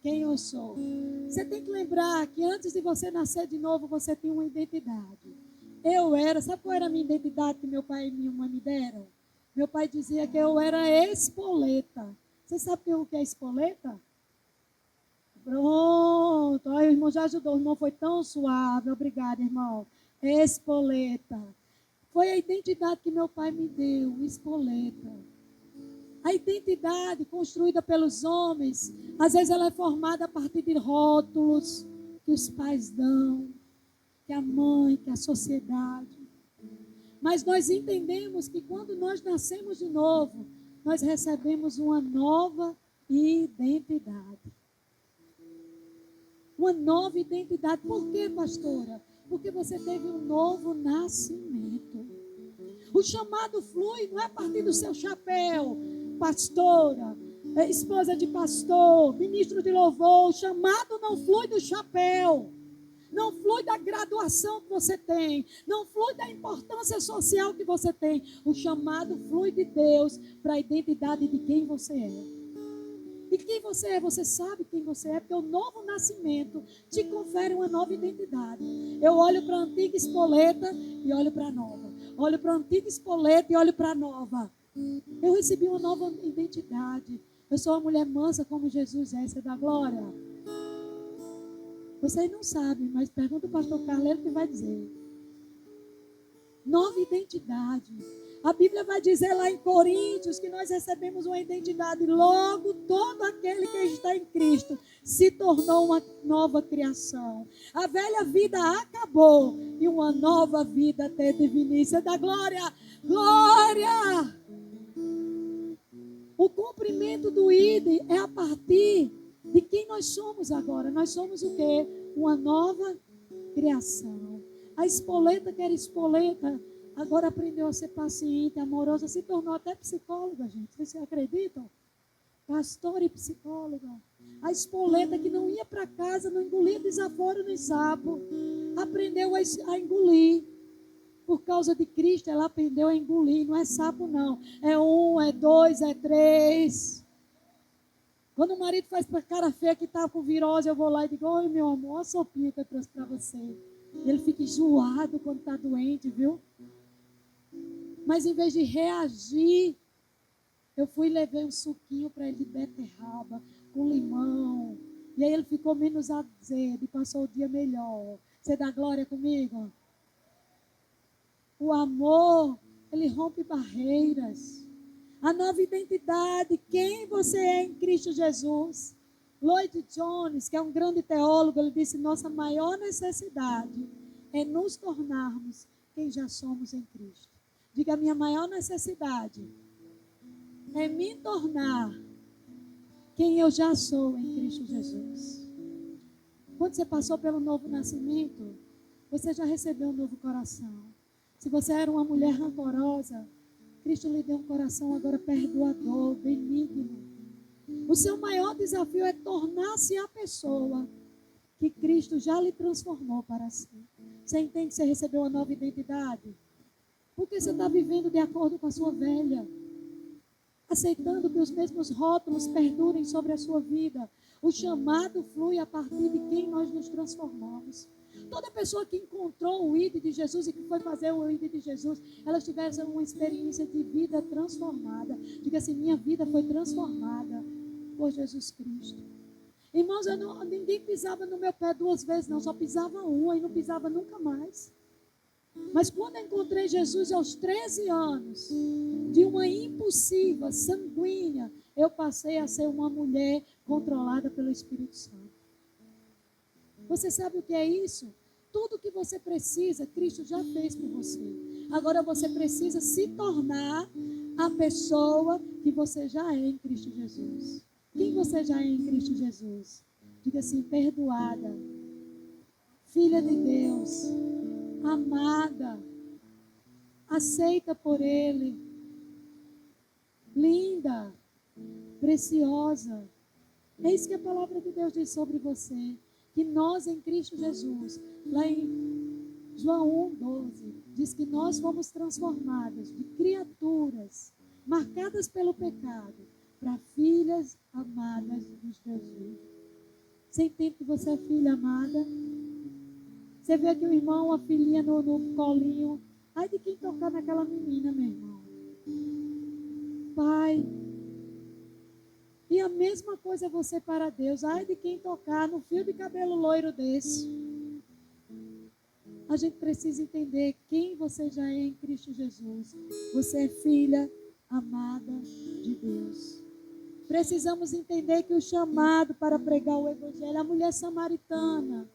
Quem eu sou? Você tem que lembrar que antes de você nascer de novo, você tinha uma identidade. Sabe qual era a minha identidade que meu pai e minha mãe me deram? Meu pai dizia que eu era espoleta. Você sabe o que é espoleta? Pronto, olha, o irmão já ajudou, o irmão foi tão suave, obrigado, irmão. Espoleta. Foi a identidade que meu pai me deu, espoleta. A identidade construída pelos homens, às vezes ela é formada a partir de rótulos que os pais dão, que a mãe, que a sociedade. Mas nós entendemos que quando nós nascemos de novo, nós recebemos uma nova identidade. Uma nova identidade. Por quê, pastora? Porque você teve um novo nascimento. O chamado flui, não é a partir do seu chapéu, pastora, esposa de pastor, ministro de louvor. O chamado não flui do chapéu, não flui da graduação que você tem, não flui da importância social que você tem. O chamado flui de Deus para a identidade de quem você é. E quem você é? Você sabe quem você é, porque o novo nascimento te confere uma nova identidade. Eu olho para a antiga espoleta e olho para a nova. Olho para a antiga espoleta e olho para a nova. Eu recebi uma nova identidade. Eu sou uma mulher mansa como Jesus é. Você dá glória? Vocês não sabem, mas pergunta o pastor Carleiro que vai dizer. Nova identidade. A Bíblia vai dizer lá em Coríntios que nós recebemos uma identidade. Logo, todo aquele que está em Cristo se tornou uma nova criação. A velha vida acabou e uma nova vida teve início. Da glória, glória! O cumprimento do ID é a partir De quem nós somos agora? Nós somos o quê? Uma nova criação. A espoleta que era espoleta, agora aprendeu a ser paciente, amorosa, se tornou até psicóloga, gente. Vocês acreditam? Pastora e psicóloga. A espoleta que não ia para casa, não engolia desaforo nem sapo, aprendeu a engolir. Por causa de Cristo, ela aprendeu a engolir. Não é sapo, não. É 1, é 2, é 3. Quando o marido faz para cara feia que está com virose, eu vou lá e digo: oi, meu amor, olha a sopinha que eu trouxe para você. Ele fica enjoado quando está doente, viu? Mas em vez de reagir, eu fui e levei um suquinho para ele de beterraba, com limão. E aí ele ficou menos azedo e passou o dia melhor. Você dá glória comigo? O amor, ele rompe barreiras. A nova identidade, quem você é em Cristo Jesus. Lloyd Jones, que é um grande teólogo, ele disse: nossa maior necessidade é nos tornarmos quem já somos em Cristo. Diga: minha maior necessidade é me tornar quem eu já sou em Cristo Jesus. Quando você passou pelo novo nascimento, você já recebeu um novo coração. Se você era uma mulher rancorosa, Cristo lhe deu um coração agora perdoador, benigno. O seu maior desafio é tornar-se a pessoa que Cristo já lhe transformou para si. Você entende que você recebeu uma nova identidade? Porque você está vivendo de acordo com a sua velha, aceitando que os mesmos rótulos perdurem sobre a sua vida. O chamado flui a partir de quem nós nos transformamos. Toda pessoa que encontrou o ID de Jesus e que foi fazer o ID de Jesus, elas tiveram uma experiência de vida transformada. Diga assim: minha vida foi transformada por Jesus Cristo. Irmãos, ninguém pisava no meu pé 2 vezes, não, só pisava uma e não pisava nunca mais. Mas quando eu encontrei Jesus aos 13 anos, de uma impulsiva, sanguínea, eu passei a ser uma mulher controlada pelo Espírito Santo. Você sabe o que é isso? Tudo que você precisa, Cristo já fez por você. Agora você precisa se tornar a pessoa que você já é em Cristo Jesus. Quem você já é em Cristo Jesus? Diga assim: perdoada, filha de Deus, amada, aceita por Ele, linda, preciosa. É isso que a palavra de Deus diz sobre você. Que nós em Cristo Jesus, lá em João 1,12, diz que nós fomos transformados de criaturas marcadas pelo pecado para filhas amadas de Jesus. Você entende que você é filha amada? Você vê aqui o irmão, a filhinha no colinho. Ai de quem tocar naquela menina, meu irmão. Pai. E a mesma coisa é você para Deus. Ai de quem tocar no fio de cabelo loiro desse. A gente precisa entender quem você já é em Cristo Jesus. Você é filha amada de Deus. Precisamos entender que o chamado para pregar o Evangelho, a mulher samaritana,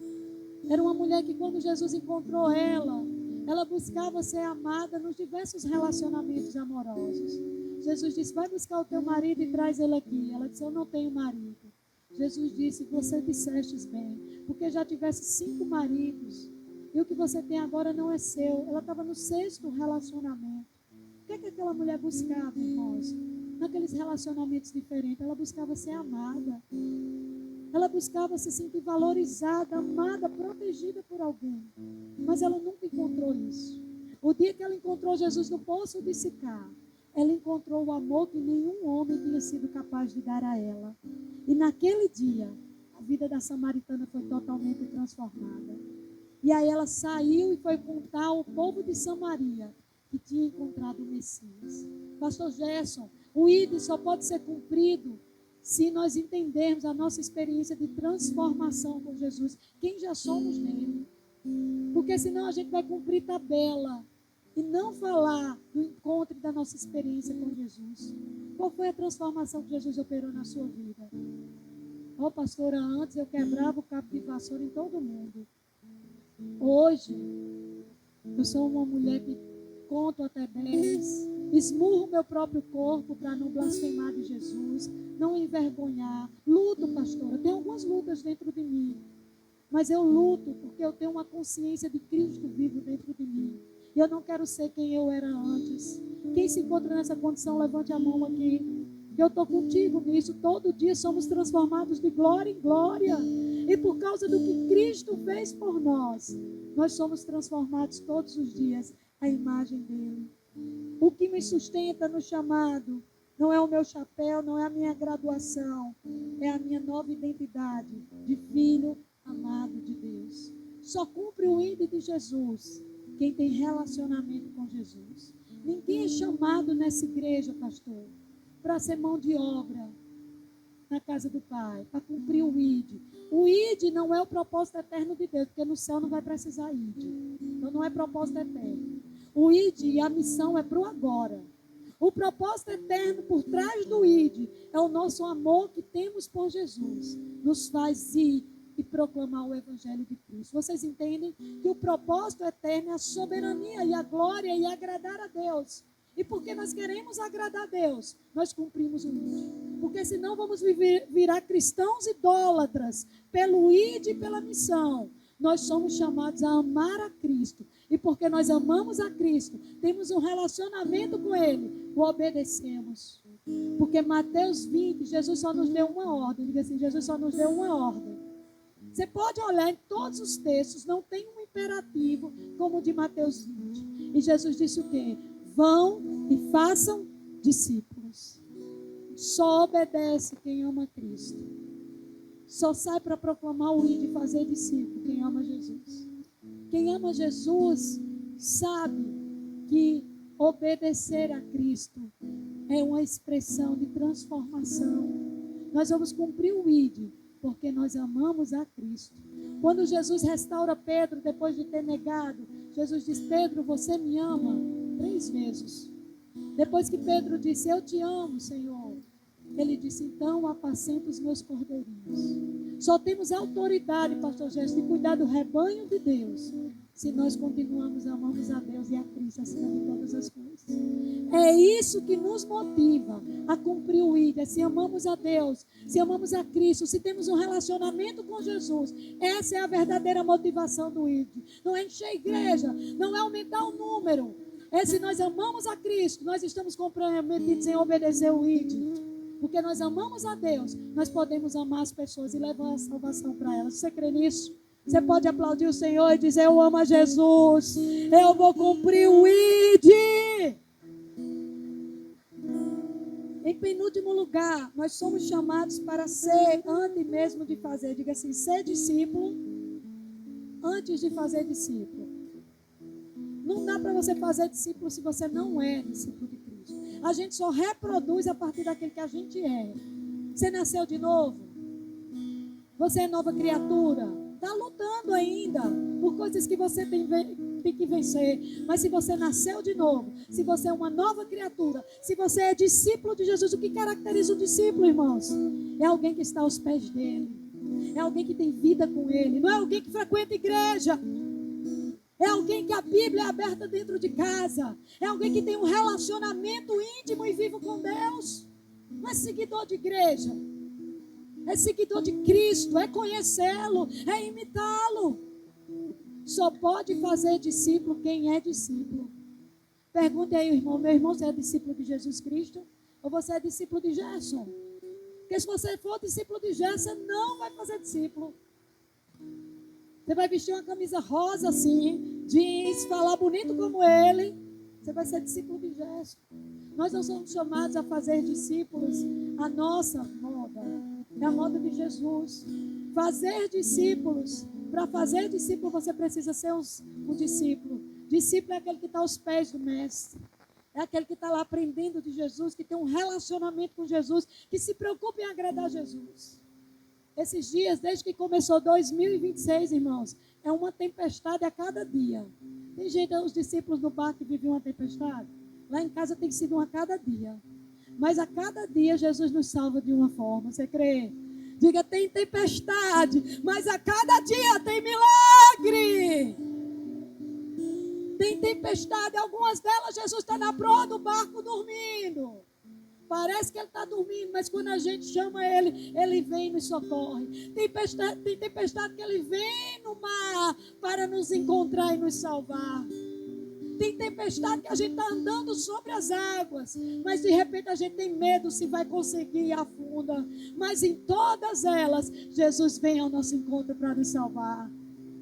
era uma mulher que quando Jesus encontrou ela buscava ser amada nos diversos relacionamentos amorosos. Jesus disse: vai buscar o teu marido e traz ele aqui. Ela disse: eu não tenho marido. Jesus disse: você dissestes bem, porque já tivesse 5 maridos, e o que você tem agora não é seu. Ela estava no 6º relacionamento. O que é que aquela mulher buscava, irmãos? Naqueles relacionamentos diferentes, ela buscava ser amada. Ela buscava se sentir valorizada, amada, protegida por alguém. Mas ela nunca encontrou isso. O dia que ela encontrou Jesus no poço de Sicar, ela encontrou o amor que nenhum homem tinha sido capaz de dar a ela. E naquele dia, a vida da samaritana foi totalmente transformada. E aí ela saiu e foi contar ao povo de Samaria que tinha encontrado o Messias. Pastor Gerson, o ID só pode ser cumprido se nós entendermos a nossa experiência de transformação com Jesus, quem já somos nele. Porque senão a gente vai cumprir tabela e não falar do encontro da nossa experiência com Jesus. Qual foi a transformação que Jesus operou na sua vida? Ó, pastora, antes eu quebrava o cabo de vassoura em todo mundo. Hoje, eu sou uma mulher que conto até 10. Esmurro meu próprio corpo para não blasfemar de Jesus, não envergonhar. Luto, pastora. Tem algumas lutas dentro de mim. Mas eu luto porque eu tenho uma consciência de Cristo vivo dentro de mim. E eu não quero ser quem eu era antes. Quem se encontra nessa condição, levante a mão aqui. Eu estou contigo nisso. Todo dia somos transformados de glória em glória. E por causa do que Cristo fez por nós, nós somos transformados todos os dias à imagem dele. O que me sustenta no chamado não é o meu chapéu, não é a minha graduação, é a minha nova identidade de filho amado de Deus. Só cumpre o ID de Jesus quem tem relacionamento com Jesus. Ninguém é chamado nessa igreja, pastor, para ser mão de obra na casa do Pai, para cumprir o ID. O ID não é o propósito eterno de Deus, porque no céu não vai precisar ID. Então não é propósito eterno. O ID e a missão é para o agora. O propósito eterno por trás do ID é o nosso amor que temos por Jesus. Nos faz ir e proclamar o Evangelho de Cristo. Vocês entendem que o propósito eterno é a soberania e a glória e agradar a Deus. E porque nós queremos agradar a Deus, nós cumprimos o ID. Porque senão vamos virar cristãos idólatras pelo ID e pela missão. Nós somos chamados a amar a Cristo. E porque nós amamos a Cristo, temos um relacionamento com Ele, o obedecemos. Porque Mateus 20, Jesus só nos deu uma ordem. Diga assim, Jesus só nos deu uma ordem. Você pode olhar em todos os textos, não tem um imperativo como o de Mateus 20. E Jesus disse o quê? Vão e façam discípulos. Só obedece quem ama Cristo. Só sai para proclamar o ID e fazer discípulo quem ama Jesus. Quem ama Jesus sabe que obedecer a Cristo é uma expressão de transformação. Nós vamos cumprir o ID porque nós amamos a Cristo. Quando Jesus restaura Pedro depois de ter negado, Jesus diz, Pedro, você me ama 3 vezes. Depois que Pedro disse, eu te amo, Senhor, ele disse, então apacenta os meus cordeirinhos. Só temos autoridade, pastor Jesus, de cuidar do rebanho de Deus, se nós continuamos amando a Deus e a Cristo acima de todas as coisas. É isso que nos motiva a cumprir o ID. Se amamos a Deus, se amamos a Cristo, se temos um relacionamento com Jesus, essa é a verdadeira motivação do ID. Não é encher a igreja, não é aumentar o número. É se nós amamos a Cristo, nós estamos comprometidos em obedecer o ID. Porque nós amamos a Deus, nós podemos amar as pessoas e levar a salvação para elas. Você crê nisso? Você pode aplaudir o Senhor e dizer, eu amo a Jesus, eu vou cumprir o ID. Em penúltimo lugar, nós somos chamados para ser, antes mesmo de fazer, diga assim, ser discípulo, antes de fazer discípulo. Não dá para você fazer discípulo se você não é discípulo de Cristo. A gente só reproduz a partir daquilo que a gente é. Você nasceu de novo? Você é nova criatura? Está lutando ainda por coisas que você tem que vencer. Mas se você nasceu de novo, se você é uma nova criatura, se você é discípulo de Jesus, o que caracteriza o discípulo, irmãos? É alguém que está aos pés dele. É alguém que tem vida com ele. Não é alguém que frequenta igreja. É alguém que a Bíblia é aberta dentro de casa. É alguém que tem um relacionamento íntimo e vivo com Deus. Não é seguidor de igreja. É seguidor de Cristo. É conhecê-lo. É imitá-lo. Só pode fazer discípulo quem é discípulo. Pergunte aí, irmão. Meu irmão, você é discípulo de Jesus Cristo? Ou você é discípulo de Gerson? Porque se você for discípulo de Gerson, não vai fazer discípulo. Você vai vestir uma camisa rosa assim, jeans, falar bonito como ele. Você vai ser discípulo de Gerson. Nós não somos chamados a fazer discípulos. A nossa moda é a moda de Jesus. Fazer discípulos. Para fazer discípulo, você precisa ser um discípulo. Discípulo é aquele que está aos pés do mestre. É aquele que está lá aprendendo de Jesus, que tem um relacionamento com Jesus, que se preocupa em agradar Jesus. Esses dias, desde que começou 2026, irmãos, é uma tempestade a cada dia. Tem gente, os discípulos no barco que vivem uma tempestade. Lá em casa tem sido uma a cada dia. Mas a cada dia Jesus nos salva de uma forma. Você crê? Diga, tem tempestade, mas a cada dia tem milagre. Tem tempestade, algumas delas Jesus está na proa do barco dormindo. Parece que ele está dormindo, mas quando a gente chama ele, ele vem e nos socorre. Tem tempestade que ele vem no mar para nos encontrar e nos salvar. Tem tempestade que a gente está andando sobre as águas, mas de repente a gente tem medo se vai conseguir e afunda. Mas em todas elas, Jesus vem ao nosso encontro para nos salvar.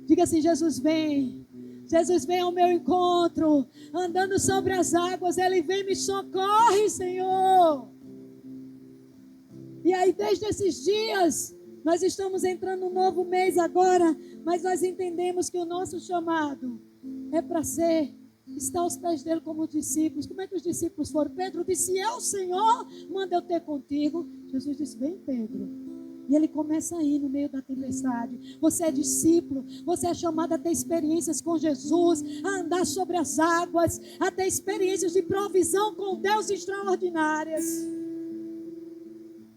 Diga assim: Jesus vem. Jesus vem ao meu encontro, andando sobre as águas, Ele vem e me socorre, Senhor. E aí, desde esses dias, nós estamos entrando num novo mês agora, mas nós entendemos que o nosso chamado é para estar aos pés dele como discípulos. Como é que os discípulos foram? Pedro disse: é o Senhor, manda eu ter contigo. Jesus disse: vem, Pedro. E ele começa a ir no meio da tempestade. Você é discípulo, você é chamado a ter experiências com Jesus, a andar sobre as águas, a ter experiências de provisão com Deus extraordinárias.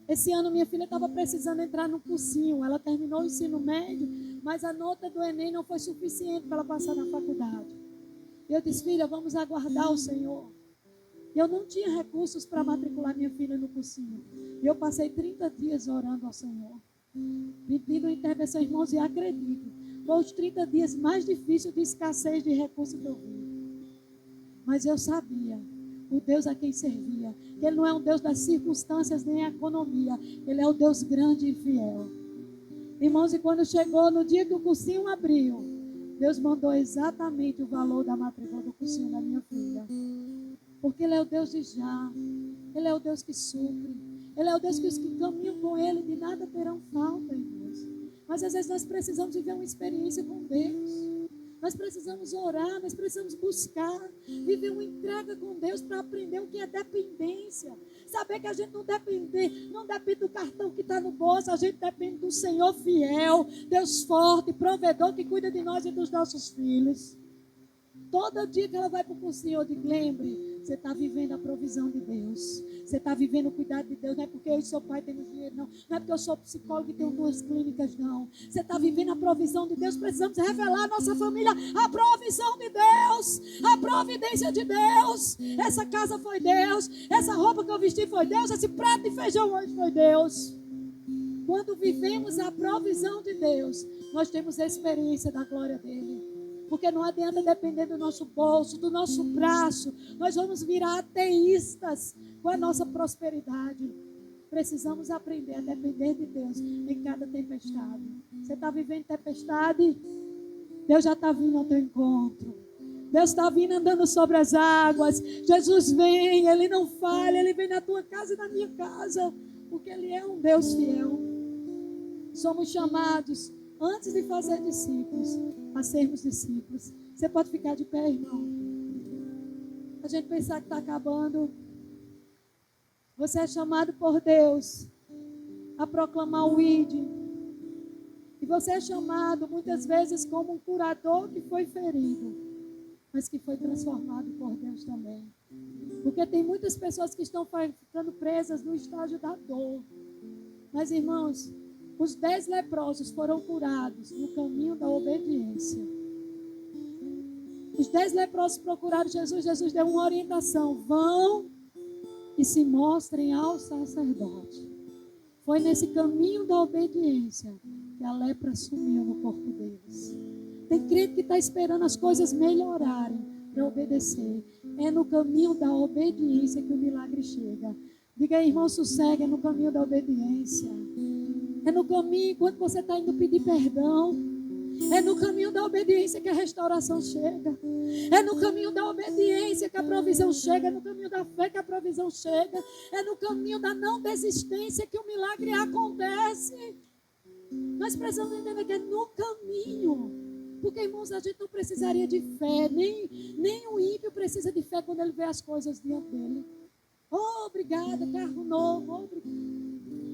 Esse ano minha filha estava precisando entrar no cursinho. Ela terminou o ensino médio, mas a nota do Enem não foi suficiente para ela passar na faculdade. Eu disse: filha, vamos aguardar o Senhor. Eu não tinha recursos para matricular minha filha no cursinho. E eu passei 30 dias orando ao Senhor, pedindo intervenção, irmãos, e acredito, foi os 30 dias mais difíceis de escassez de recursos que eu vi. Mas eu sabia o Deus a quem servia, que Ele não é um Deus das circunstâncias nem a economia, Ele é o Deus grande e fiel. Irmãos, e quando chegou no dia que o cursinho abriu, Deus mandou exatamente o valor da matrícula do cursinho da minha filha. Porque Ele é o Deus de já. Ele é o Deus que supre. Ele é o Deus que os que caminham com Ele de nada terão falta, irmãos. Mas às vezes nós precisamos viver uma experiência com Deus. Nós precisamos orar, nós precisamos buscar, viver uma entrega com Deus para aprender o que é dependência. Saber que a gente não depende do cartão que está no bolso, a gente depende do Senhor fiel, Deus forte, provedor, que cuida de nós e dos nossos filhos. Todo dia que ela vai para o cursinho, eu digo: lembre, você está vivendo a provisão de Deus. Você está vivendo o cuidado de Deus. Não é porque eu e seu pai temos dinheiro, não. Não é porque eu sou psicólogo e tenho 2 clínicas, não. Você está vivendo a provisão de Deus. Precisamos revelar à nossa família a provisão de Deus. A providência de Deus. Essa casa foi Deus. Essa roupa que eu vesti foi Deus. Esse prato de feijão hoje foi Deus. Quando vivemos a provisão de Deus, nós temos a experiência da glória dEle. Porque não adianta depender do nosso bolso, do nosso braço. Nós vamos virar ateístas com a nossa prosperidade. Precisamos aprender a depender de Deus em cada tempestade. Você está vivendo tempestade? Deus já está vindo ao teu encontro. Deus está vindo andando sobre as águas. Jesus vem, Ele não falha. Ele vem na tua casa e na minha casa. Porque Ele é um Deus fiel. Somos chamados, antes de fazer discípulos, a sermos discípulos. Você pode ficar de pé, irmão? A gente pensar que está acabando. Você é chamado por Deus a proclamar o ID. E você é chamado muitas vezes como um curador que foi ferido, mas que foi transformado por Deus também. Porque tem muitas pessoas que estão ficando presas no estágio da dor. Mas, irmãos, os 10 leprosos foram curados no caminho da obediência. Os 10 leprosos procuraram Jesus. Jesus deu uma orientação: vão e se mostrem ao sacerdote. Foi nesse caminho da obediência que a lepra sumiu no corpo deles. Tem crente que está esperando as coisas melhorarem para obedecer. É no caminho da obediência que o milagre chega. Diga aí, irmão, sossega, é no caminho da obediência. É no caminho, enquanto você está indo pedir perdão. É no caminho da obediência que a restauração chega. É no caminho da obediência que a provisão chega. É no caminho da fé que a provisão chega. É no caminho da não desistência que o milagre acontece. Nós precisamos entender que é no caminho. Porque, irmãos, a gente não precisaria de fé. Nem o ímpio precisa de fé quando ele vê as coisas diante dele. Oh, obrigada, carro novo. Oh, obrigada.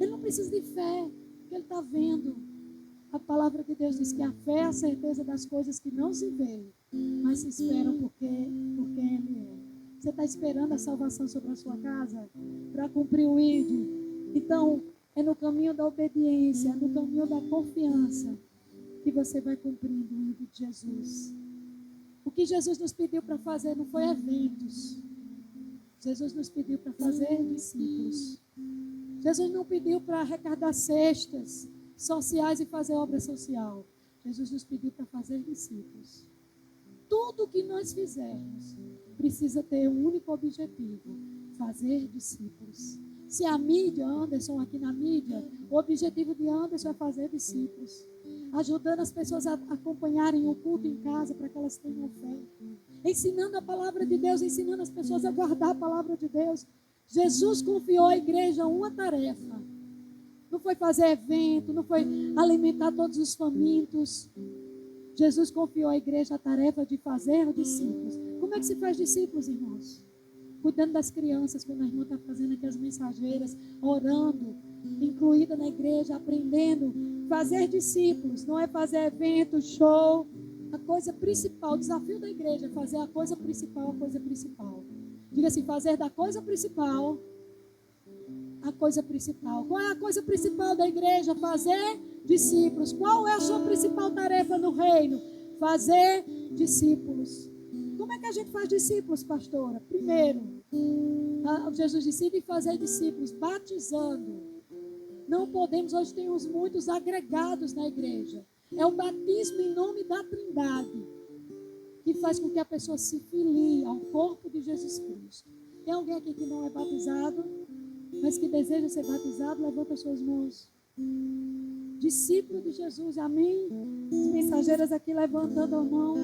Ele não precisa de fé. Porque ele está vendo. A palavra de Deus diz que a fé é a certeza das coisas que não se veem, mas se esperam porque Ele é. Você está esperando a salvação sobre a sua casa para cumprir o ID. Então, é no caminho da obediência, é no caminho da confiança que você vai cumprindo o ID de Jesus. O que Jesus nos pediu para fazer não foi eventos. Jesus nos pediu para fazer discípulos. Jesus não pediu para arrecadar cestas sociais e fazer obra social. Jesus nos pediu para fazer discípulos. Tudo que nós fizermos precisa ter um único objetivo: fazer discípulos. Se a mídia, Anderson aqui na mídia, o objetivo de Anderson é fazer discípulos. Ajudando as pessoas a acompanharem o culto em casa para que elas tenham fé. Ensinando a palavra de Deus, ensinando as pessoas a guardar a palavra de Deus. Jesus confiou à igreja uma tarefa. Não foi fazer evento, não foi alimentar todos os famintos. Jesus confiou à igreja a tarefa de fazer discípulos. Como é que se faz discípulos, irmãos? Cuidando das crianças, como a irmã está fazendo aqui, as mensageiras, orando, incluída na igreja, aprendendo. Fazer discípulos, não é fazer evento, show. A coisa principal, o desafio da igreja é fazer a coisa principal, a coisa principal. Diga assim, fazer da coisa principal a coisa principal. Qual é a coisa principal da igreja? Fazer discípulos. Qual é a sua principal tarefa no reino? Fazer discípulos. Como é que a gente faz discípulos, pastora? Primeiro, Jesus decide fazer discípulos, batizando. Não podemos, hoje temos muitos agregados na igreja. É o batismo em nome da Trindade que faz com que a pessoa se filie ao corpo de Jesus Cristo. Tem alguém aqui que não é batizado, mas que deseja ser batizado? Levanta as suas mãos. Discípulo de Jesus, amém? As mensageiras aqui levantando a mão.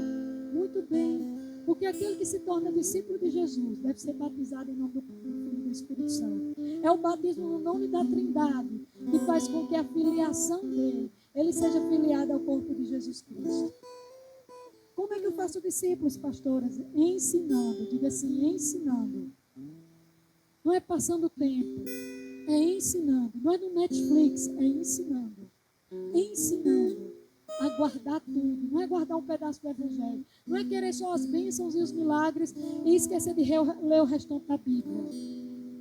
Muito bem. Porque aquele que se torna discípulo de Jesus deve ser batizado em nome do Filho e do Espírito Santo. É o batismo no nome da Trindade que faz com que a filiação dele, ele seja filiado ao corpo de Jesus Cristo. Como é que eu faço discípulos, pastoras? Ensinando. Diga assim, ensinando. Não é passando tempo, é ensinando. Não é no Netflix, é ensinando. Ensinando a guardar tudo. Não é guardar um pedaço do Evangelho. Não é querer só as bênçãos e os milagres e esquecer de ler o restante da Bíblia.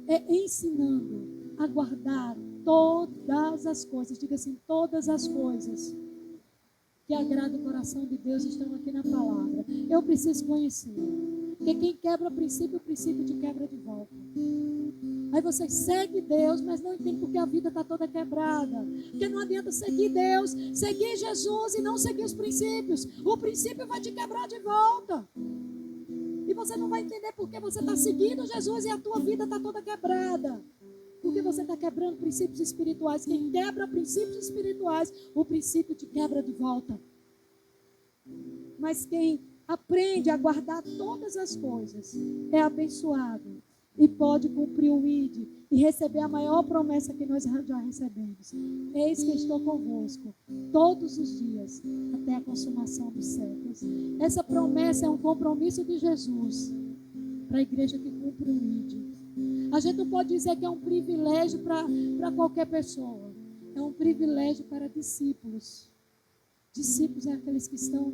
É ensinando a guardar todas as coisas. Diga assim, todas as coisas que agradam o coração de Deus estão aqui na palavra. Eu preciso conhecer. Porque quem quebra o princípio te quebra de volta. Aí você segue Deus, mas não entende porque a vida está toda quebrada. Porque não adianta seguir Deus, seguir Jesus e não seguir os princípios. O princípio vai te quebrar de volta. E você não vai entender porque você está seguindo Jesus e a tua vida está toda quebrada. Porque você está quebrando princípios espirituais. Quem quebra princípios espirituais, o princípio te quebra de volta. Mas quem aprende a guardar todas as coisas é abençoado e pode cumprir o ID e receber a maior promessa que nós já recebemos. Eis que estou convosco todos os dias até a consumação dos séculos. Essa promessa é um compromisso de Jesus para a igreja que cumpre o ID. A gente não pode dizer que é um privilégio para qualquer pessoa. É um privilégio para discípulos. Discípulos é aqueles que estão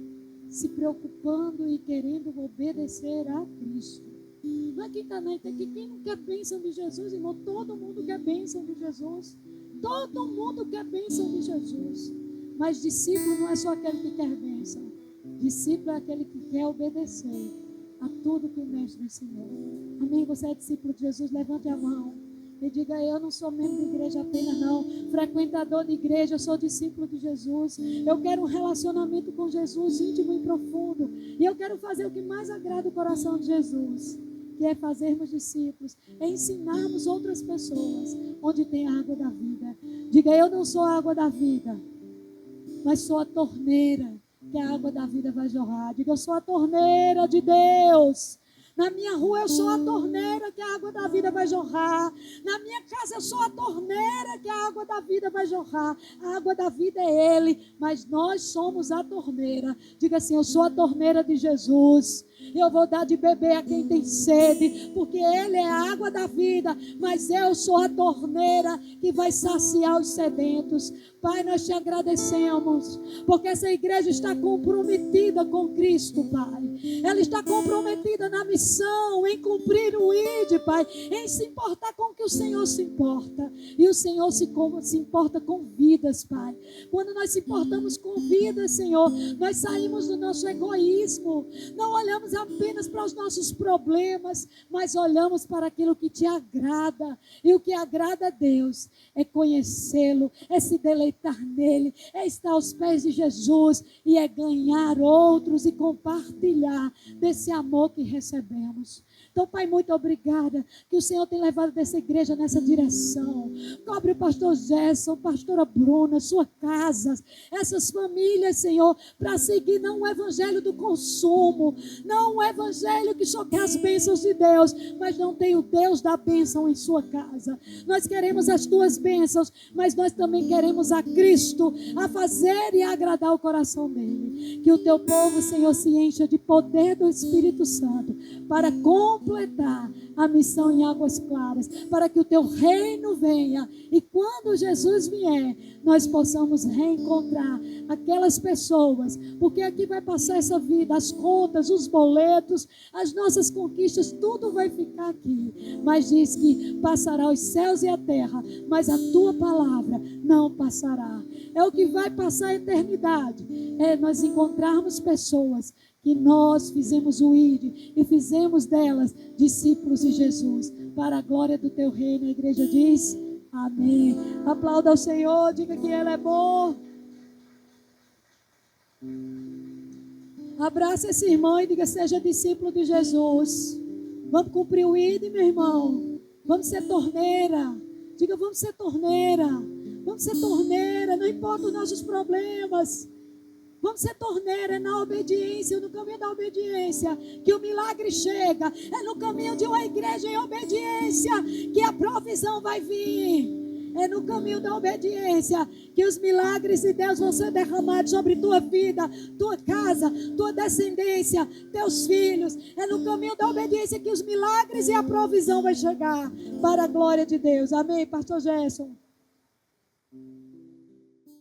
se preocupando e querendo obedecer a Cristo. Não é quem está na internet, quem não quer bênção de Jesus, irmão. Todo mundo quer bênção de Jesus. Todo mundo quer bênção de Jesus. Mas discípulo não é só aquele que quer bênção. Discípulo é aquele que quer obedecer a tudo que o Mestre ensinou. Amém? Você é discípulo de Jesus? Levante a mão e diga: eu não sou membro de igreja apenas, não. Frequentador de igreja, eu sou discípulo de Jesus. Eu quero um relacionamento com Jesus íntimo e profundo. E eu quero fazer o que mais agrada o coração de Jesus, que é fazermos discípulos, é ensinarmos outras pessoas onde tem a água da vida. Diga: eu não sou a água da vida, mas sou a torneira que a água da vida vai jorrar. Diga: eu sou a torneira de Deus. Na minha rua eu sou a torneira que a água da vida vai jorrar. Na minha casa eu sou a torneira que a água da vida vai jorrar. A água da vida é Ele, mas nós somos a torneira. Diga assim: eu sou a torneira de Jesus. Eu vou dar de beber a quem tem sede, porque Ele é a água da vida, mas eu sou a torneira que vai saciar os sedentos. Pai, nós te agradecemos, porque essa igreja está comprometida com Cristo, Pai. Ela está comprometida na missão, em cumprir o ID, Pai, em se importar com o que o Senhor se importa. E o Senhor Senhor se importa com vidas, Pai. Quando nós se importamos com vidas, Senhor, nós saímos do nosso egoísmo. Não olhamos apenas para os nossos problemas, mas olhamos para aquilo que te agrada. E o que agrada a Deus é conhecê-lo, é se deleitar nele, é estar aos pés de Jesus e é ganhar outros e compartilhar desse amor que recebemos. Então, Pai, muito obrigada que o Senhor tem levado dessa igreja nessa direção. Cobre o pastor Gerson, pastora Bruna, sua casa, essas famílias, Senhor, para seguir não o evangelho do consumo, não o evangelho que só quer as bênçãos de Deus, mas não tem o Deus da bênção em sua casa. Nós queremos as tuas bênçãos, mas nós também queremos a Cristo, a fazer e a agradar o coração dele. Que o teu povo, Senhor, se encha de poder do Espírito Santo para completar a missão em Águas Claras, para que o teu reino venha e quando Jesus vier, nós possamos reencontrar aquelas pessoas, porque aqui vai passar essa vida, as contas, os boletos, as nossas conquistas, tudo vai ficar aqui, mas diz que passará os céus e a terra, mas a tua palavra não passará. É o que vai passar a eternidade, é nós encontrarmos pessoas que nós fizemos o ID e fizemos delas discípulos de Jesus, para a glória do teu reino. A igreja diz amém. Aplauda ao Senhor, diga que Ele é bom. Abraça esse irmão e diga: seja discípulo de Jesus. Vamos cumprir o ID, meu irmão. Vamos ser torneira. Diga: vamos ser torneira. Vamos ser torneira, não importa os nossos problemas. Vamos ser torneira, é na obediência, no caminho da obediência que o milagre chega. É no caminho de uma igreja em obediência que a provisão vai vir. É no caminho da obediência que os milagres de Deus vão ser derramados sobre tua vida, tua casa, tua descendência, teus filhos. É no caminho da obediência que os milagres e a provisão vai chegar para a glória de Deus. Amém, pastor Gerson?